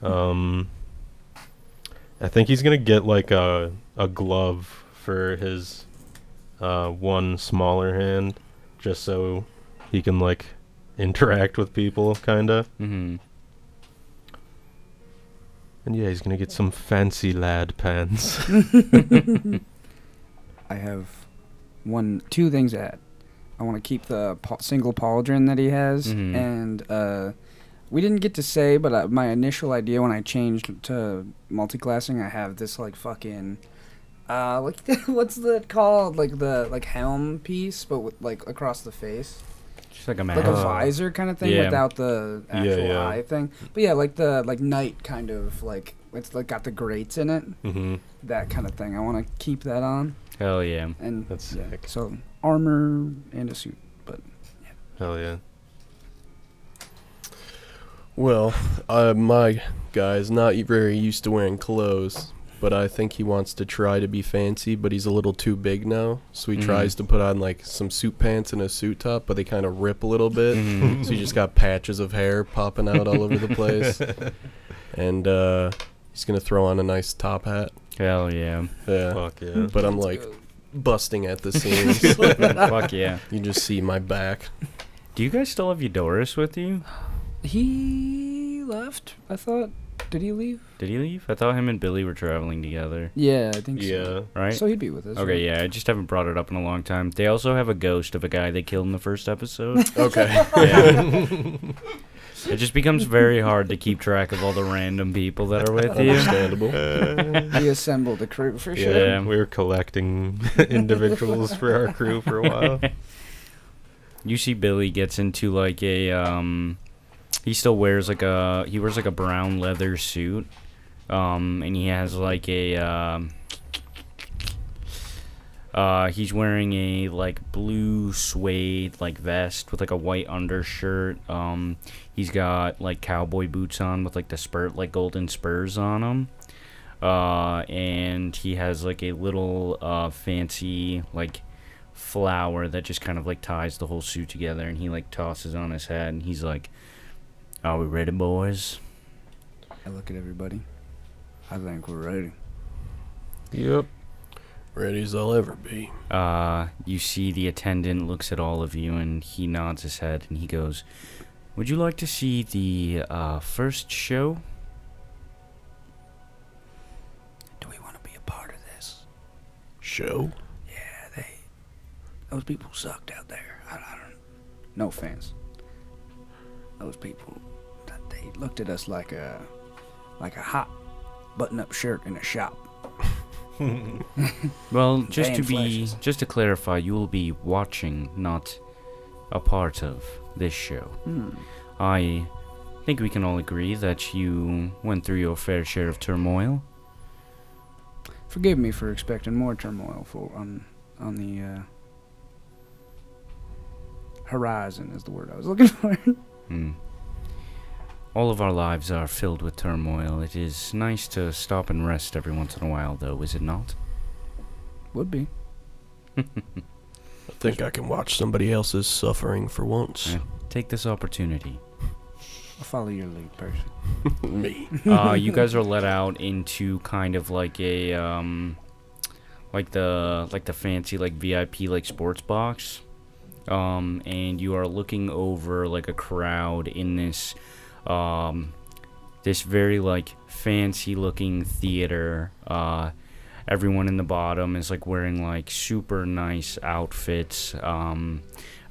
D: I think he's gonna get like a glove for his one smaller hand, just so he can like interact with people, kinda. And yeah, he's gonna get some fancy lad pants.
B: I have two things to add. I want to keep the single pauldron that he has, and we didn't get to say, but my initial idea when I changed to multi-classing, I have this like fucking like what's that called? Like the helm piece, but with, like across the face.
A: Just like a mask.
B: Like a visor kind of thing without the actual eye thing. But yeah, like the knight kind of like it's like got the grates in it. That kind of thing. I want to keep that on.
A: Hell yeah.
B: And
D: that's sick.
B: So armor and a suit, but yeah.
D: Hell yeah.
C: Well, my guy's not very used to wearing clothes, but I think he wants to try to be fancy, but he's a little too big now, so he tries to put on like some suit pants and a suit top, but they kind of rip a little bit, so he just got patches of hair popping out all over the place, and he's gonna throw on a nice top hat.
A: Hell yeah.
C: Yeah.
D: Fuck yeah.
C: But I'm like busting at the seams.
A: Fuck yeah.
C: You just see my back.
A: Do you guys still have Eudorus with you?
B: He left, I thought. Did he leave?
A: Did he leave? I thought him and Billy were traveling together.
B: Yeah, I think so.
D: Yeah.
A: Right?
B: So he'd be with us.
A: Okay,
B: right?
A: yeah, I just haven't brought it up in a long time. They also have a ghost of a guy they killed in the first episode.
C: Okay.
A: Yeah. It just becomes very hard to keep track of all the random people that are with you.
C: Understandable.
B: We assembled a crew for sure.
A: Yeah.
D: We were collecting individuals for our crew for a while.
A: You see Billy gets into like a he still wears like a brown leather suit. And he has like a he's wearing a like blue suede like vest with like a white undershirt. He's got like cowboy boots on with like the golden spurs on them. And he has like a little fancy like flower that just kind of like ties the whole suit together, and he like tosses on his head, and he's like, "Are we ready, boys?"
B: I look at everybody. I think we're ready.
D: Yep.
C: Ready as I'll ever be.
A: You see the attendant looks at all of you, and he nods his head, and he goes, "Would you like to see the first show?"
B: Do we want to be a part of this?
C: Show?
B: Yeah, those people sucked out there. no offense. Those people, they looked at us like a hot button-up shirt in a shop.
A: Well,
B: Van
A: just to clarify, you will be watching, not a part of this show. I think we can all agree that you went through your fair share of turmoil.
B: Forgive me for expecting more turmoil on the horizon is the word I was looking for.
A: All of our lives are filled with turmoil. It is nice to stop and rest every once in a while, though, is it not?
B: Would be.
C: I think I can watch somebody else's suffering for once.
A: Take this opportunity.
B: I'll follow your lead, person.
C: Me.
A: You guys are let out into kind of like a like the fancy like VIP like sports box, and you are looking over like a crowd in this this very like fancy looking theater. Everyone in the bottom is like wearing like super nice outfits.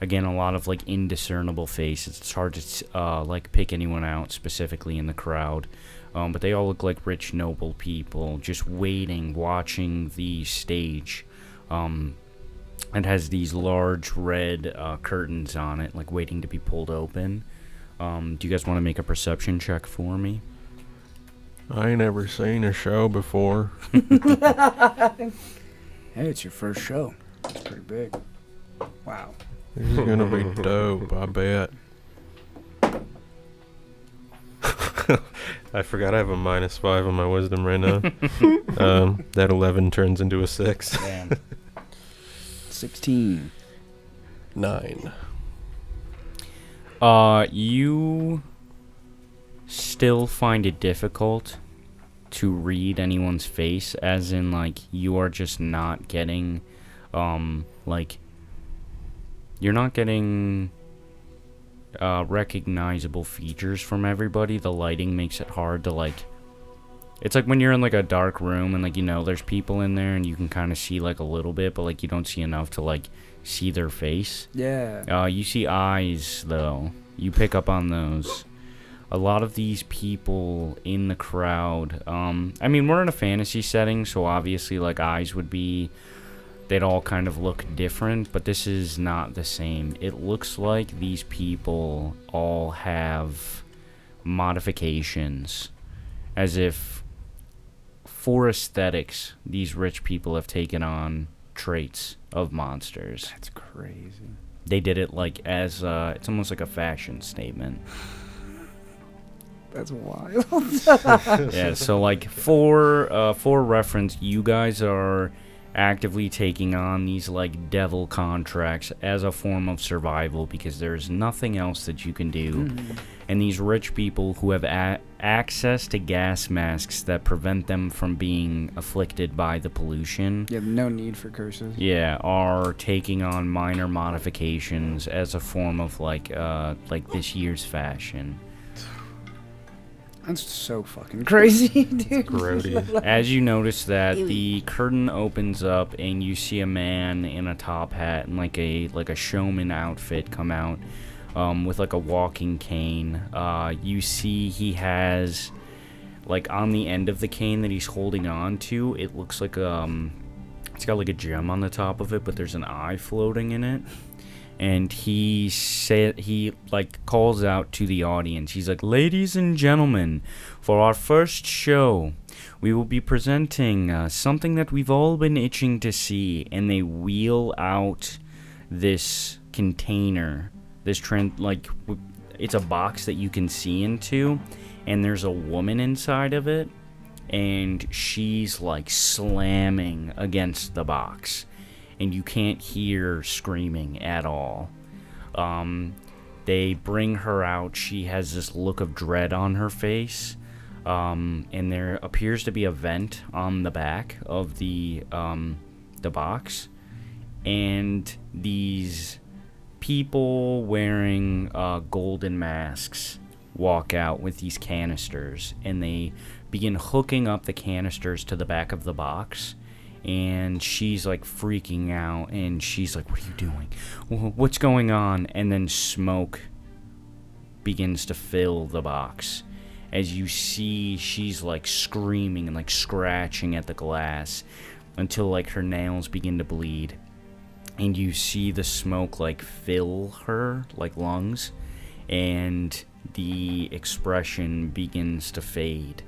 A: Again, a lot of like indiscernible faces. It's hard to like pick anyone out specifically in the crowd. But they all look like rich, noble people just waiting, watching the stage. It has these large red curtains on it, like waiting to be pulled open. Do you guys want to make a perception check for me?
D: I ain't never seen a show before.
B: Hey, it's your first show. It's pretty big. Wow.
D: This is gonna be dope, I bet. I forgot I have a -5 on my wisdom right now. That 11 turns into a 6.
A: Damn.
B: 16.
C: 9.
A: You still find it difficult to read anyone's face, as in, like, you are just not getting, like, you're not getting recognizable features from everybody. The lighting makes it hard to, like, it's like when you're in, like, a dark room and, like, you know, there's people in there and you can kind of see, like, a little bit, but, like, you don't see enough to, like, see their face.
B: Yeah.
A: You see eyes, though. You pick up on those. A lot of these people in the crowd, I mean, we're in a fantasy setting, so obviously, like, eyes would be, they'd all kind of look different, but this is not the same. It looks like these people all have modifications, as if, for aesthetics, these rich people have taken on traits of monsters.
B: That's crazy.
A: They did it, like, as, it's almost like a fashion statement.
B: That's wild.
A: Yeah, so, like, for reference, you guys are actively taking on these, like, devil contracts as a form of survival because there's nothing else that you can do. And these rich people who have access to gas masks that prevent them from being afflicted by the pollution,
B: You have no need for curses.
A: yeah, are taking on minor modifications as a form of, like this year's fashion.
B: That's so fucking crazy, dude.
D: Grody.
A: As you notice that, the curtain opens up and you see a man in a top hat and like a showman outfit come out, with like a walking cane. You see he has, like, on the end of the cane that he's holding on to, it looks like it's got like a gem on the top of it, but there's an eye floating in it. And he calls out to the audience. He's like, "Ladies and gentlemen, for our first show, we will be presenting something that we've all been itching to see." And they wheel out this container, it's a box that you can see into, and there's a woman inside of it, and she's like slamming against the box. And you can't hear screaming at all. They bring her out. She has this look of dread on her face. And there appears to be a vent on the back of the box. And these people wearing golden masks walk out with these canisters. And they begin hooking up the canisters to the back of the box. and she's like freaking out, and she's like, what are you doing? What's going on? And then smoke begins to fill the box as you see she's like screaming and like scratching at the glass until like her nails begin to bleed, and you see the smoke like fill her like lungs, and the expression begins to fade.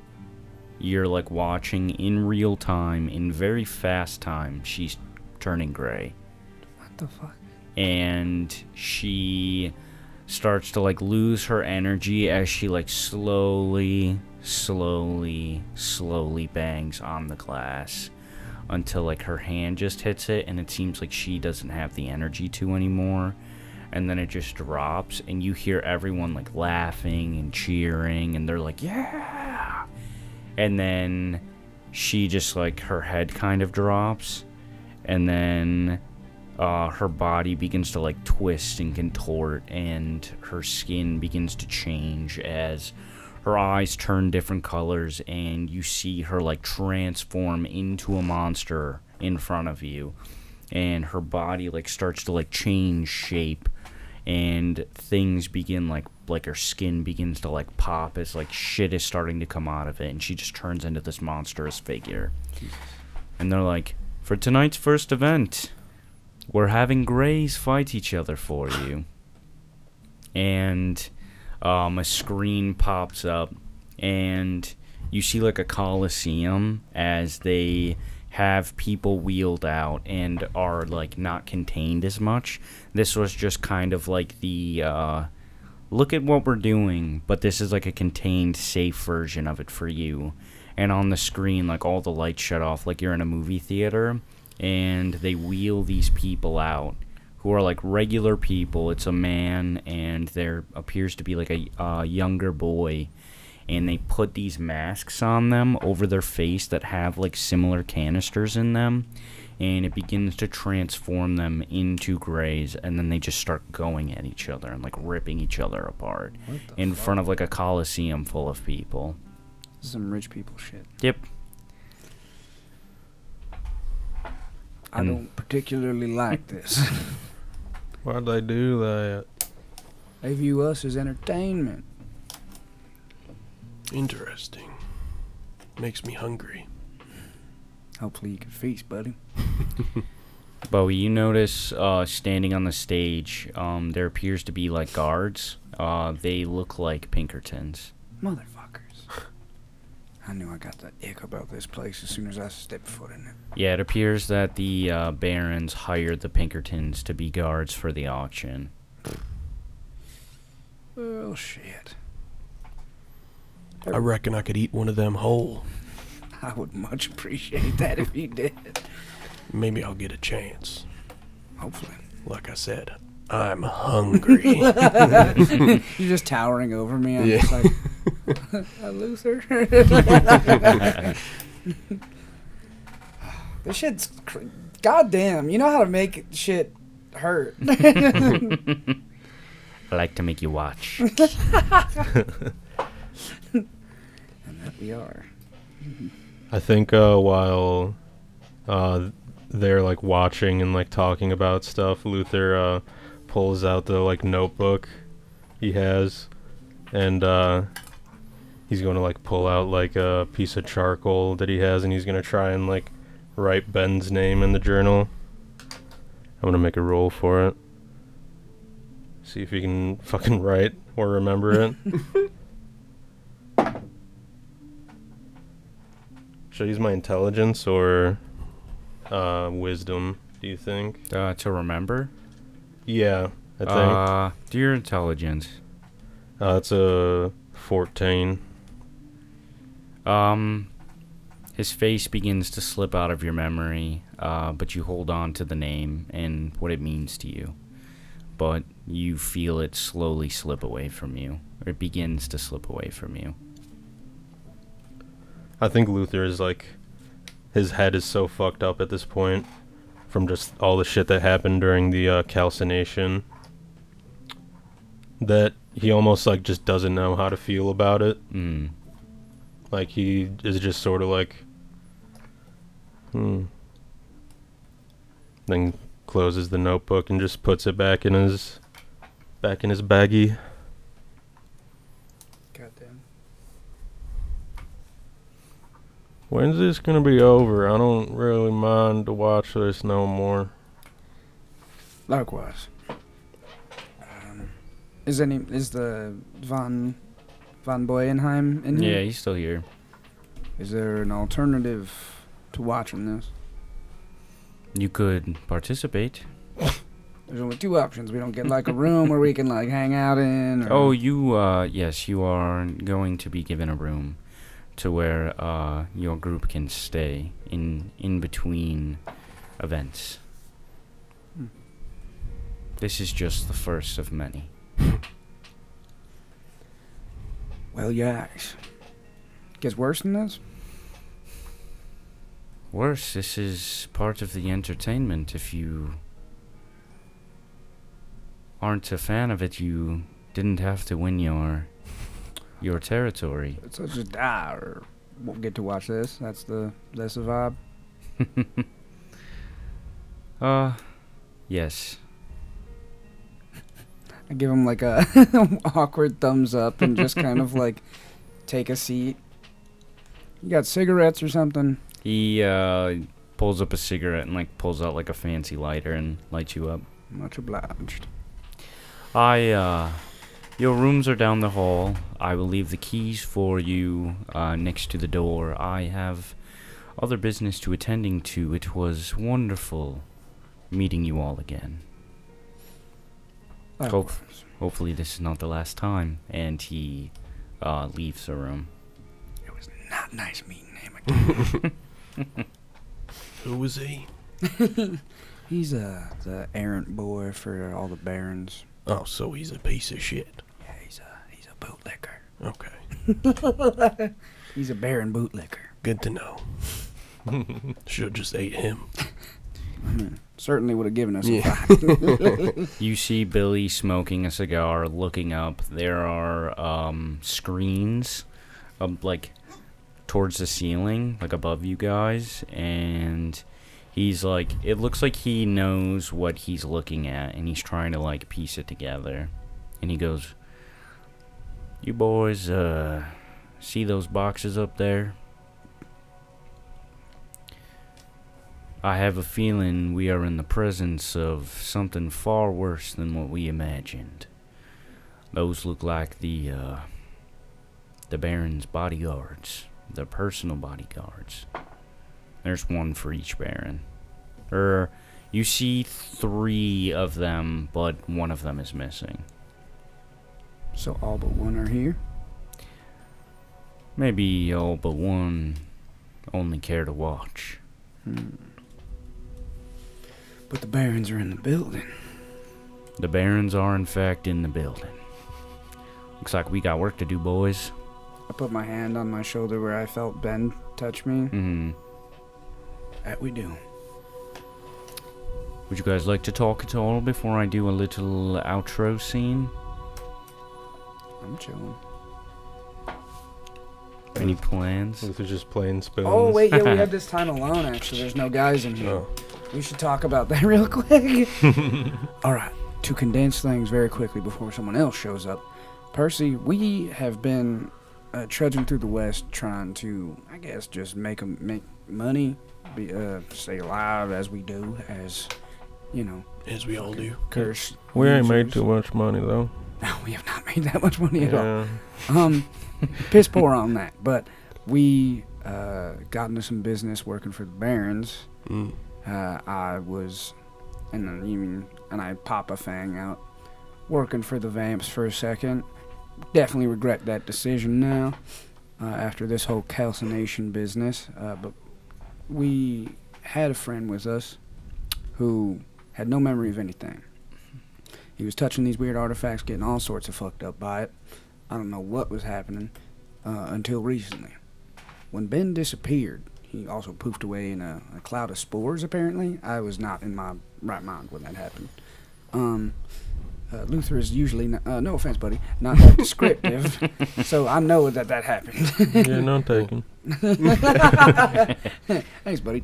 A: You're like watching in real time, in very fast time, she's turning gray.
B: What the fuck?
A: And she starts to like lose her energy as she like slowly bangs on the glass until like her hand just hits it, and it seems like she doesn't have the energy to anymore. And then it just drops, and you hear everyone like laughing and cheering, and they're like, yeah. And then she just like, her head kind of drops, and then her body begins to like twist and contort, and her skin begins to change as her eyes turn different colors, and you see her like transform into a monster in front of you, and her body like starts to like change shape, and things begin like her skin begins to like pop as like shit is starting to come out of it, and she just turns into this monstrous figure. Jesus. And they're like, for tonight's first event, we're having Greys fight each other for you. And a screen pops up, and you see like a coliseum as they have people wheeled out and are like not contained as much. This was just kind of like the look at what we're doing, but this is like a contained, safe version of it for you. And on the screen, like all the lights shut off like you're in a movie theater, and they wheel these people out who are like regular people. It's a man, and there appears to be like a younger boy, and they put these masks on them over their face that have like similar canisters in them, and it begins to transform them into Greys, and then they just start going at each other and like ripping each other apart in front of like a coliseum full of people.
B: This is some rich people shit.
A: Yep.
B: I don't particularly like this.
D: Why'd they do that?
B: They view us as entertainment.
C: Interesting. Makes me hungry.
B: Hopefully you can feast, buddy.
A: Bowie, you notice standing on the stage, there appears to be like guards. They look like Pinkertons.
B: Motherfuckers. I knew I got the ick about this place as soon as I stepped foot in it.
A: Yeah, it appears that the Barons hired the Pinkertons to be guards for the auction.
B: Oh, shit.
C: I reckon I could eat one of them whole.
B: I would much appreciate that if you did.
C: Maybe I'll get a chance.
B: Hopefully.
C: Like I said, I'm hungry.
B: You're just towering over me. I'm just like, Luther. This shit's goddamn. You know how to make shit hurt.
A: I like to make you watch.
B: And that we are.
D: I think while they're like watching and like talking about stuff, Luther pulls out the like notebook he has, and he's going to like pull out like a piece of charcoal that he has, and he's going to try and like write Ben's name in the journal. I'm going to make a roll for it. See if he can fucking write or remember it. Should I use my intelligence or wisdom, do you think?
A: To remember?
D: Yeah, I think.
A: Do your intelligence.
D: It's a 14.
A: His face begins to slip out of your memory, but you hold on to the name and what it means to you. But you feel it slowly slip away from you. Or it begins to slip away from you.
D: I think Luther is like, his head is so fucked up at this point from just all the shit that happened during the calcination that he almost like just doesn't know how to feel about it. Like he is just sort of like, Then closes the notebook and just puts it back in his baggie.
B: Goddamn.
D: When's this gonna be over? I don't really mind to watch this no more.
B: Likewise. Is the von Boyenheim in here?
A: Yeah, he's still here.
B: Is there an alternative to watching this?
A: You could participate.
B: There's only two options. We don't get like a room where we can like hang out in. Or
A: Oh, yes, you are going to be given a room to where your group can stay in between events. This is just the first of many.
B: Well, yikes. Gets worse than this?
A: Worse, this is part of the entertainment. If you aren't a fan of it, you didn't have to win your territory.
B: So just die or won't get to watch this. That's the vibe.
A: Yes.
B: I give him like a awkward thumbs up and just kind of like take a seat. You got cigarettes or something?
A: He pulls up a cigarette and like pulls out like a fancy lighter and lights you up.
B: Much obliged.
A: Your rooms are down the hall. I will leave the keys for you next to the door. I have other business to attending to. It was wonderful meeting you all again. Hopefully this is not the last time. And he leaves the room.
B: It was not nice meeting him again.
C: Who was he?
B: He's the errant boy for all the barons.
C: Oh, so he's a piece of shit.
B: Yeah, he's a bootlicker.
C: Okay.
B: He's a baron bootlicker.
C: Good to know. Should've just ate him.
B: Certainly would have given us a fight.
A: You see Billy smoking a cigar, looking up. There are screens like towards the ceiling, like above you guys, and he's like, it looks like he knows what he's looking at, and he's trying to like piece it together. And he goes, "You boys see those boxes up there? I have a feeling we are in the presence of something far worse than what we imagined. Those look like the Baron's bodyguards, the personal bodyguards. There's one for each Baron. You see 3 of them, but one of them is missing.
B: So all but one are here?
A: Maybe all but one only care to watch."
B: But the barons are in the building.
A: The Barons are in fact in the building. Looks like we got work to do, boys.
B: I put my hand on my shoulder where I felt Ben touch me.
A: Mm-hmm.
B: That we do.
A: Would you guys like to talk at all before I do a little outro scene?
B: I'm chilling.
A: Any plans?
D: This is just plain spoons.
B: Oh, wait, yeah, we have this time alone, actually. There's no guys in here.
C: Oh.
B: We should talk about that real quick. All right, to condense things very quickly before someone else shows up. Percy, we have been trudging through the West trying to, I guess, just make money, stay alive as we do, as, you know.
C: As we all do.
B: Curse.
D: We ain't made
B: users.
D: too much money though.
B: No, we have not made that much money at all.
D: Yeah.
B: Piss poor on that. But we got into some business working for the Barons.
C: Mm.
B: I was, and I pop a fang out, working for the Vamps for a second. Definitely regret that decision now, after this whole calcination business. But we had a friend with us who had no memory of anything. He was touching these weird artifacts, getting all sorts of fucked up by it. I don't know what was happening until recently. When Ben disappeared, he also poofed away in a cloud of spores, apparently. I was not in my right mind when that happened. Luther is usually, no offense, buddy, not that descriptive, so I know that happened.
D: Yeah, no taking.
B: Thanks, buddy.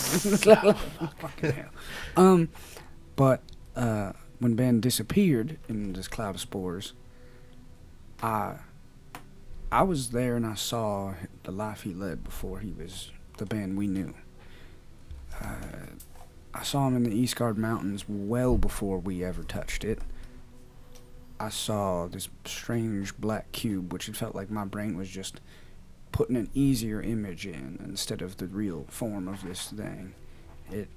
B: Fucking hell. But when Ben disappeared in this cloud of spores, I was there and I saw the life he led before he was the Ben we knew. I saw him in the Eastgard Mountains well before we ever touched it. I saw this strange black cube, which it felt like my brain was just putting an easier image in instead of the real form of this thing. It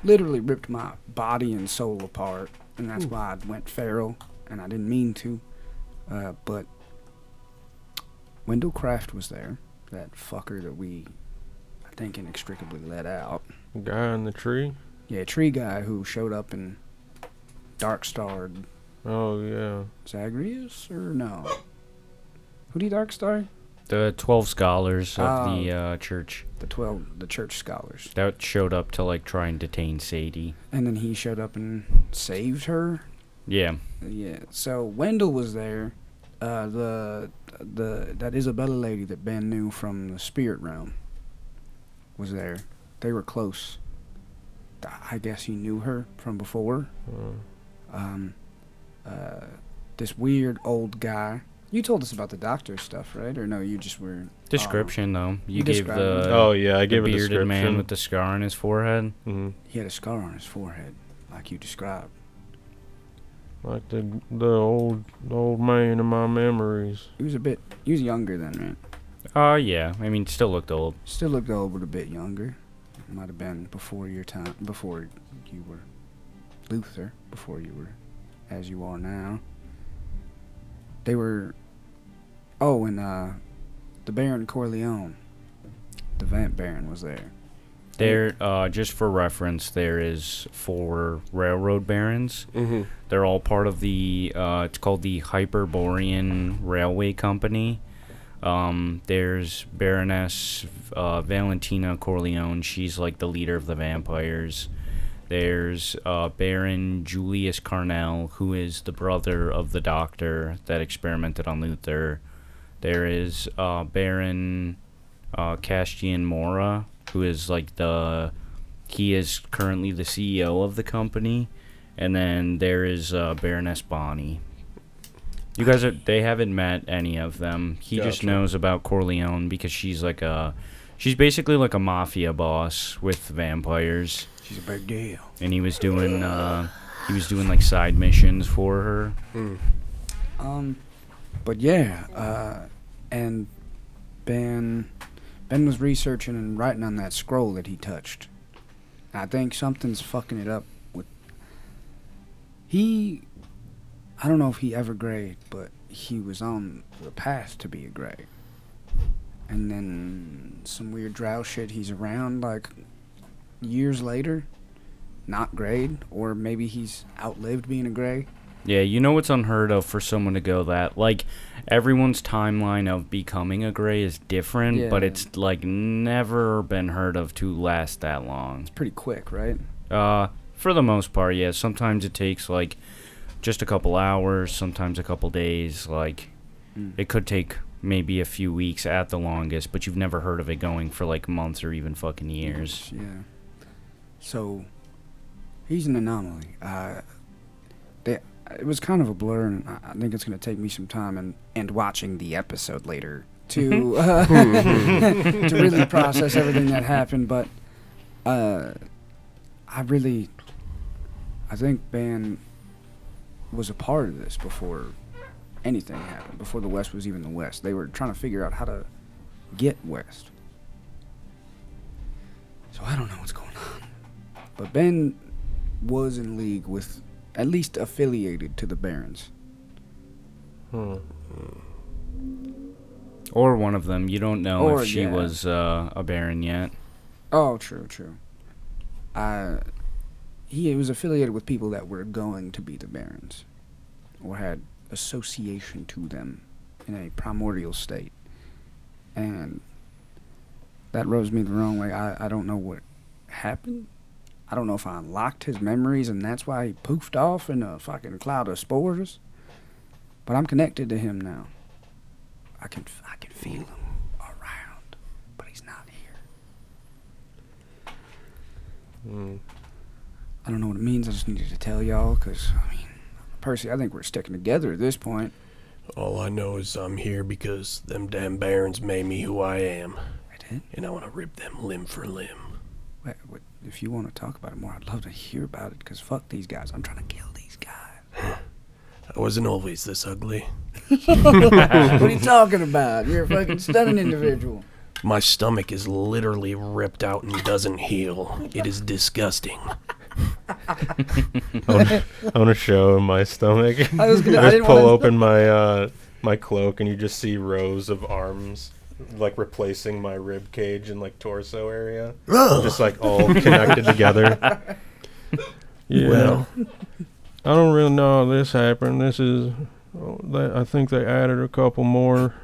B: literally ripped my body and soul apart, and that's why I went feral, and I didn't mean to. But Wendell Craft was there, that fucker that we, I think, inextricably let out.
D: Guy in the tree?
B: Yeah, tree guy who showed up and dark-starred
D: Oh, yeah.
B: Zagreus, or no? Who did he dark-star?
A: The 12 scholars of the church
B: The church scholars.
A: that showed up to like try and detain Sadie.
B: And then he showed up and saved her.
A: Yeah.
B: Yeah. So Wendell was there. That Isabella lady that Ben knew from the spirit realm was there. They were close. I guess he knew her from before. This weird old guy. You told us about the doctor's stuff, right? Or no, you just were...
A: Description, though. You
B: You
A: gave
B: described
A: the,
B: him.
D: Oh, yeah, I
A: the
D: gave a
A: bearded
D: description.
A: man with the scar on his forehead.
D: Mm-hmm.
B: He had a scar on his forehead, like you described.
D: Like the old man in my memories.
B: He was younger then, right?
A: Yeah. I mean, still looked old.
B: Still looked old, but a bit younger. Might have been before your time, before you were Luther, before you were as you are now. They were... Oh, and the Baron Corleone, the Vamp Baron, was there.
A: There, just for reference, there is 4 railroad barons.
C: Mm-hmm.
A: They're all part of the, it's called the Hyperborean Railway Company. There's Baroness Valentina Corleone. She's like the leader of the vampires. There's Baron Julius Carnell, who is the brother of the doctor that experimented on Luther. There is Baron Castian Mora, who is like he is currently the CEO of the company. And then there is Baroness Bonnie. You guys they haven't met any of them. He just
C: Gotcha.
A: knows about Corleone because she's basically like a mafia boss with vampires.
B: She's a big deal.
A: And he was doing like side missions for her.
B: But yeah, and Ben was researching and writing on that scroll that he touched. I think something's fucking it up with... I don't know if he ever grayed, but he was on the path to be a gray. And then some weird drow shit, he's around like years later, not grayed, or maybe he's outlived being a gray.
A: Yeah, you know it's unheard of for someone to go that. Like, everyone's timeline of becoming a gray is different, but
B: Yeah.
A: it's, like, never been heard of to last that long.
B: It's pretty quick, right?
A: For the most part, yeah. Sometimes it takes, like, just a couple hours, sometimes a couple days. Like, it could take maybe a few weeks at the longest, but you've never heard of it going for, like, months or even fucking years.
B: Yeah. So, he's an anomaly. It was kind of a blur, and I think it's going to take me some time and watching the episode later to to really process everything that happened. But I think Ben was a part of this before anything happened, before the West was even the West. They were trying to figure out how to get West. So I don't know what's going on. But Ben was in league with, at least affiliated to the Barons.
A: Or one of them. You don't know
B: Or,
A: if she
B: yeah.
A: was a baron yet.
B: Oh, true. He was affiliated with people that were going to be the Barons, or had association to them in a primordial state. And that rubs me the wrong way. I don't know what happened. I don't know if I unlocked his memories and that's why he poofed off in a fucking cloud of spores. But I'm connected to him now. I can feel him around, but he's not here. I don't know what it means. I just needed to tell y'all, because, I mean, Percy, I think we're sticking together at this point.
C: All I know is I'm here because them damn barons made me who I am.
B: I did?
C: And I want to rip them limb for limb.
B: What, if you want to talk about it more, I'd love to hear about it, because fuck these guys. I'm trying to kill these guys.
C: I wasn't always this ugly.
B: What are you talking about? You're a fucking stunning individual.
C: My stomach is literally ripped out and doesn't heal. It is disgusting.
D: I want to show my stomach.
B: I
D: just pull open my cloak, and you just see rows of arms, like replacing my rib cage and like torso area, just like all connected together. Yeah.
C: Well,
D: I don't really know how this happened. This is, I think they added a couple more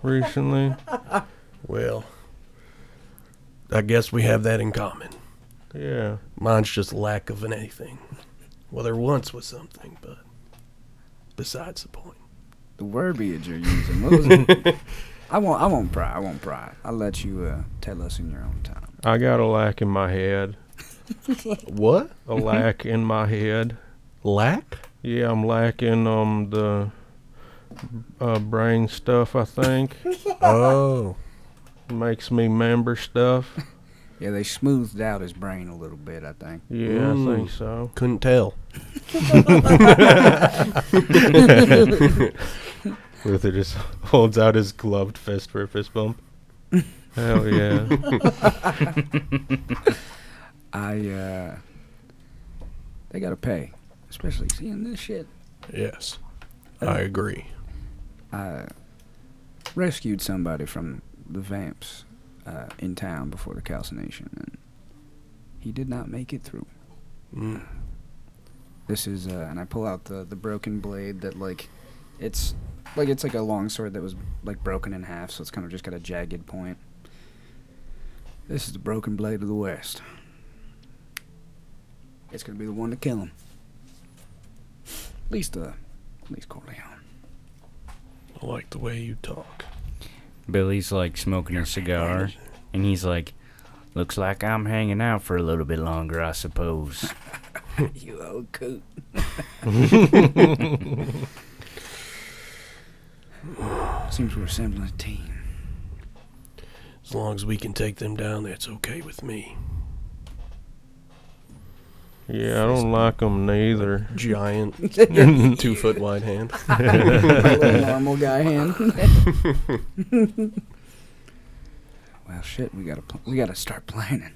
D: recently.
C: well, I guess we have that in common.
D: Yeah.
C: Mine's just lack of anything. Well, there once was something, but besides the point.
B: The verbiage you're using, what was it? I won't pry. I'll let you tell us in your own time.
D: I got a lack in my head.
C: What?
D: A lack in my head.
C: Lack?
D: Yeah, I'm lacking the brain stuff, I think.
C: Oh.
D: Makes me remember stuff.
B: Yeah, they smoothed out his brain a little bit, I think.
D: Yeah, I think so.
C: Couldn't tell.
D: Luther just holds out his gloved fist for a fist bump. Hell yeah.
B: They gotta pay, especially seeing this shit.
C: Yes, I agree.
B: I rescued somebody from the vamps in town before the calcination, and he did not make it through. This is, and I pull out the broken blade that, it's like a long sword that was, like, broken in half, so it's kind of just got a jagged point. This is the broken blade of the West. It's gonna be the one to kill him. At least Corleone.
C: I like the way you talk.
A: Billy's like smoking a cigar, and he's like, "Looks like I'm hanging out for a little bit longer, I suppose."
B: You old coot. Seems we're assembling a team.
C: As long as we can take them down, that's okay with me.
D: Yeah, I don't like them neither.
C: Giant, 2 foot wide hand.
B: Little normal guy hand. Well, shit, we gotta start planning.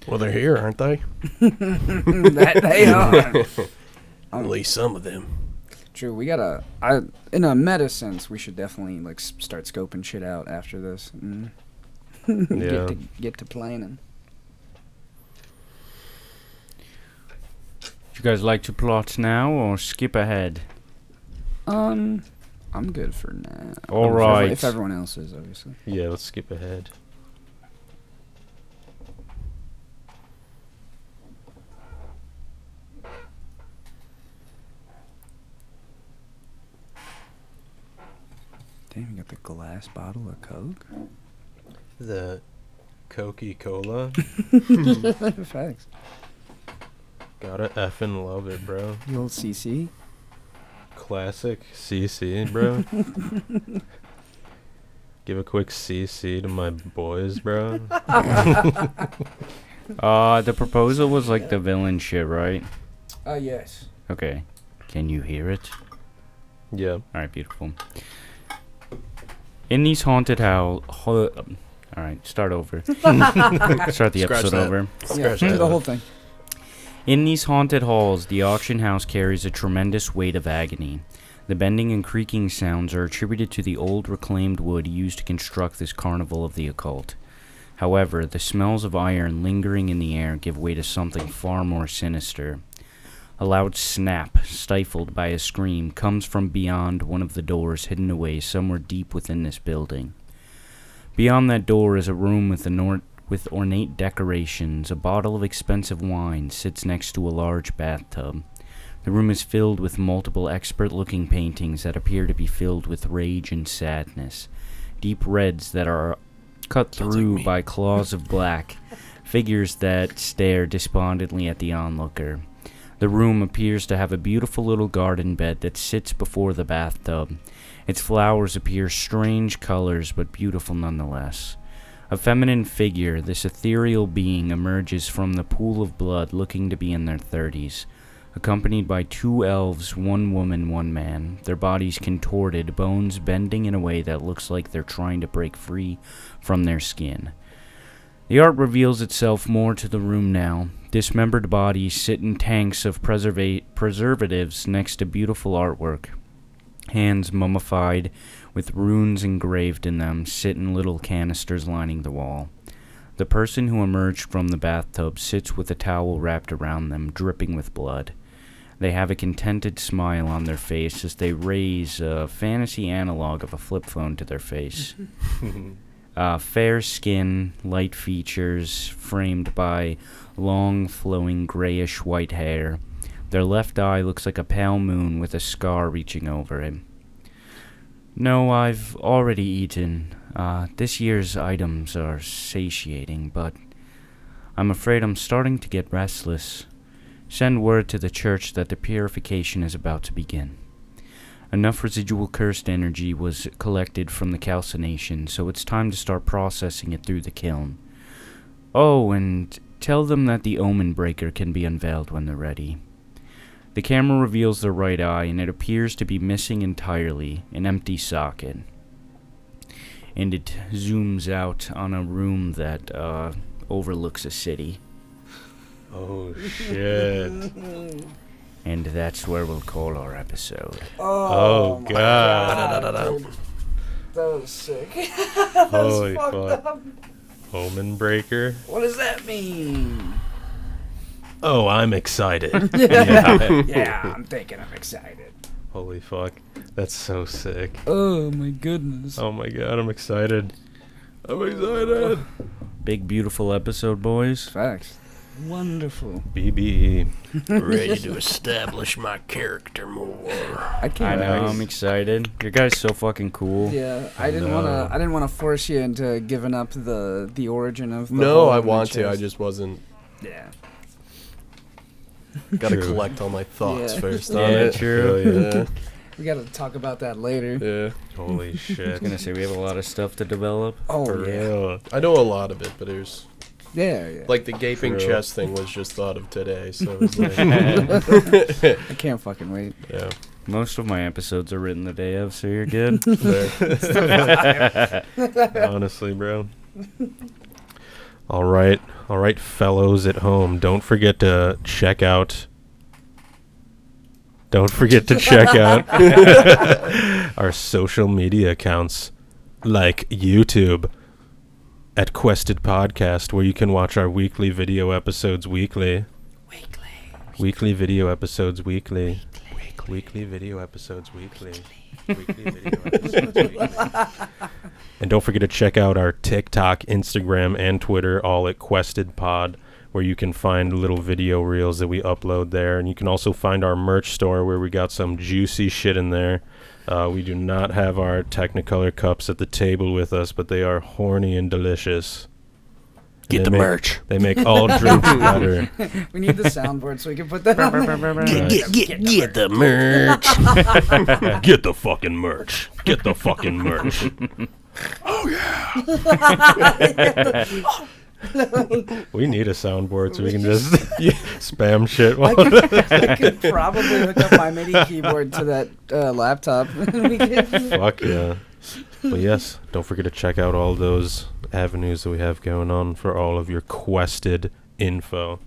C: Well, they're here, aren't they?
B: That they are.
C: At least some of them.
B: True, we gotta. In a meta sense, we should definitely like start scoping shit out after this.
D: Yeah.
B: Get to planning.
A: Would you guys like to plot now or skip ahead?
B: I'm good for now.
A: All right.
B: If everyone else is, obviously.
D: Yeah, let's skip ahead.
B: Damn, you got the glass bottle of Coke?
D: The Coca-Cola.
B: Facts.
D: Gotta effing love it, bro.
B: The old CC.
D: Classic CC, bro. Give a quick CC to my boys, bro.
A: The proposal was like the villain shit, right?
B: Yes.
A: Okay. Can you hear it?
D: Yeah.
A: Alright, beautiful. In these haunted alright, start over. Start the
C: Scratch
A: episode
C: that.
A: over.
C: Scratch
B: Yeah,
C: that.
B: the whole thing.
A: In these haunted halls, the auction house carries a tremendous weight of agony. The bending and creaking sounds are attributed to the old reclaimed wood used to construct this carnival of the occult. However, the smells of iron lingering in the air give way to something far more sinister. A loud snap, stifled by a scream, comes from beyond one of the doors hidden away somewhere deep within this building. Beyond that door is a room with ornate decorations. A bottle of expensive wine sits next to a large bathtub. The room is filled with multiple expert-looking paintings that appear to be filled with rage and sadness. Deep reds that are cut through by claws of black, figures that stare despondently at the onlooker. The room appears to have a beautiful little garden bed that sits before the bathtub. Its flowers appear strange colors, but beautiful nonetheless. A feminine figure, this ethereal being, emerges from the pool of blood, looking to be in their 30s, accompanied by 2 elves, 1 woman, 1 man, their bodies contorted, bones bending in a way that looks like they're trying to break free from their skin. The art reveals itself more to the room now. Dismembered bodies sit in tanks of preservatives next to beautiful artwork. Hands mummified with runes engraved in them sit in little canisters lining the wall. The person who emerged from the bathtub sits with a towel wrapped around them, dripping with blood. They have a contented smile on their face as they raise a fantasy analog of a flip phone to their face. Fair skin, light features, framed by long, flowing, grayish-white hair. Their left eye looks like a pale moon with a scar reaching over it. No, I've already eaten. This year's items are satiating, but I'm afraid I'm starting to get restless. Send word to the church that the purification is about to begin. Enough residual cursed energy was collected from the calcination, so it's time to start processing it through the kiln. Oh, and tell them that the omen breaker can be unveiled when they're ready. The camera reveals their right eye, and it appears to be missing entirely, an empty socket. And it zooms out on a room that overlooks a city.
D: Oh, shit.
A: And that's where we'll call our episode.
D: Oh, God.
B: That was sick.
D: Holy fuck. Omen breaker?
B: What does that mean?
D: Oh, I'm excited.
B: Yeah, I'm thinking I'm excited.
D: Holy fuck. That's so sick.
B: Oh my goodness.
D: Oh my god, I'm excited. I'm excited.
A: Big, beautiful episode, boys.
B: Facts. Wonderful.
D: BBE.
C: Ready to establish my character more.
B: I can't.
A: I know, I'm excited. Your guys so fucking cool.
B: Yeah, I didn't want to force you into giving up the origin of. The
C: No,
B: hole
C: I
B: in the
C: want to. I
B: chest.
C: just wasn't.
B: Yeah.
C: Gotta
D: True.
C: collect all my thoughts
B: Yeah.
C: first on
A: Yeah,
C: it.
A: true.
C: Yeah.
B: We gotta talk about that later.
C: Yeah.
D: Holy
A: I was
D: shit.
A: gonna say we have a lot of stuff to develop.
B: Oh
D: For
B: yeah.
D: real.
C: I know a lot of it, but there's
B: Yeah.
C: like the gaping
D: True.
C: chest thing was just thought of today, so it's like,
B: I can't fucking wait.
C: yeah.
A: Most of my episodes are written the day of, so you're good.
D: Honestly, bro. All right, fellows at home. Don't forget to check out. Our social media accounts, like YouTube at Quested Podcast, where you can watch our weekly video episodes weekly. Weekly video episodes weekly. Weekly video episodes weekly. Weekly video episodes weekly. And don't forget to check out our TikTok, Instagram, and Twitter, all at Quested Pod, where you can find little video reels that we upload there. And you can also find our merch store, where we got some juicy shit in there. We do not have our Technicolor cups at the table with us, but they are horny and delicious.
C: Get
D: And
C: the
D: they make-
C: merch.
D: They make all drinks better.
B: We need the soundboard so we can put that on.
C: Get the merch.
D: Get the fucking merch. Get the fucking merch. We need a soundboard so we can just spam shit.
B: I could probably hook up my MIDI keyboard to that laptop. We could-
D: Fuck yeah. But yes, don't forget to check out all those avenues that we have going on for all of your quested info.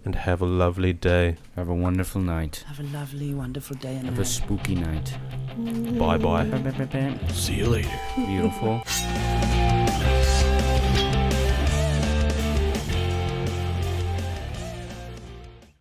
D: And have a lovely day.
A: Have a wonderful night.
B: Have a lovely, wonderful day and
A: Have a spooky night.
D: Bye bye.
C: See you later.
A: Beautiful.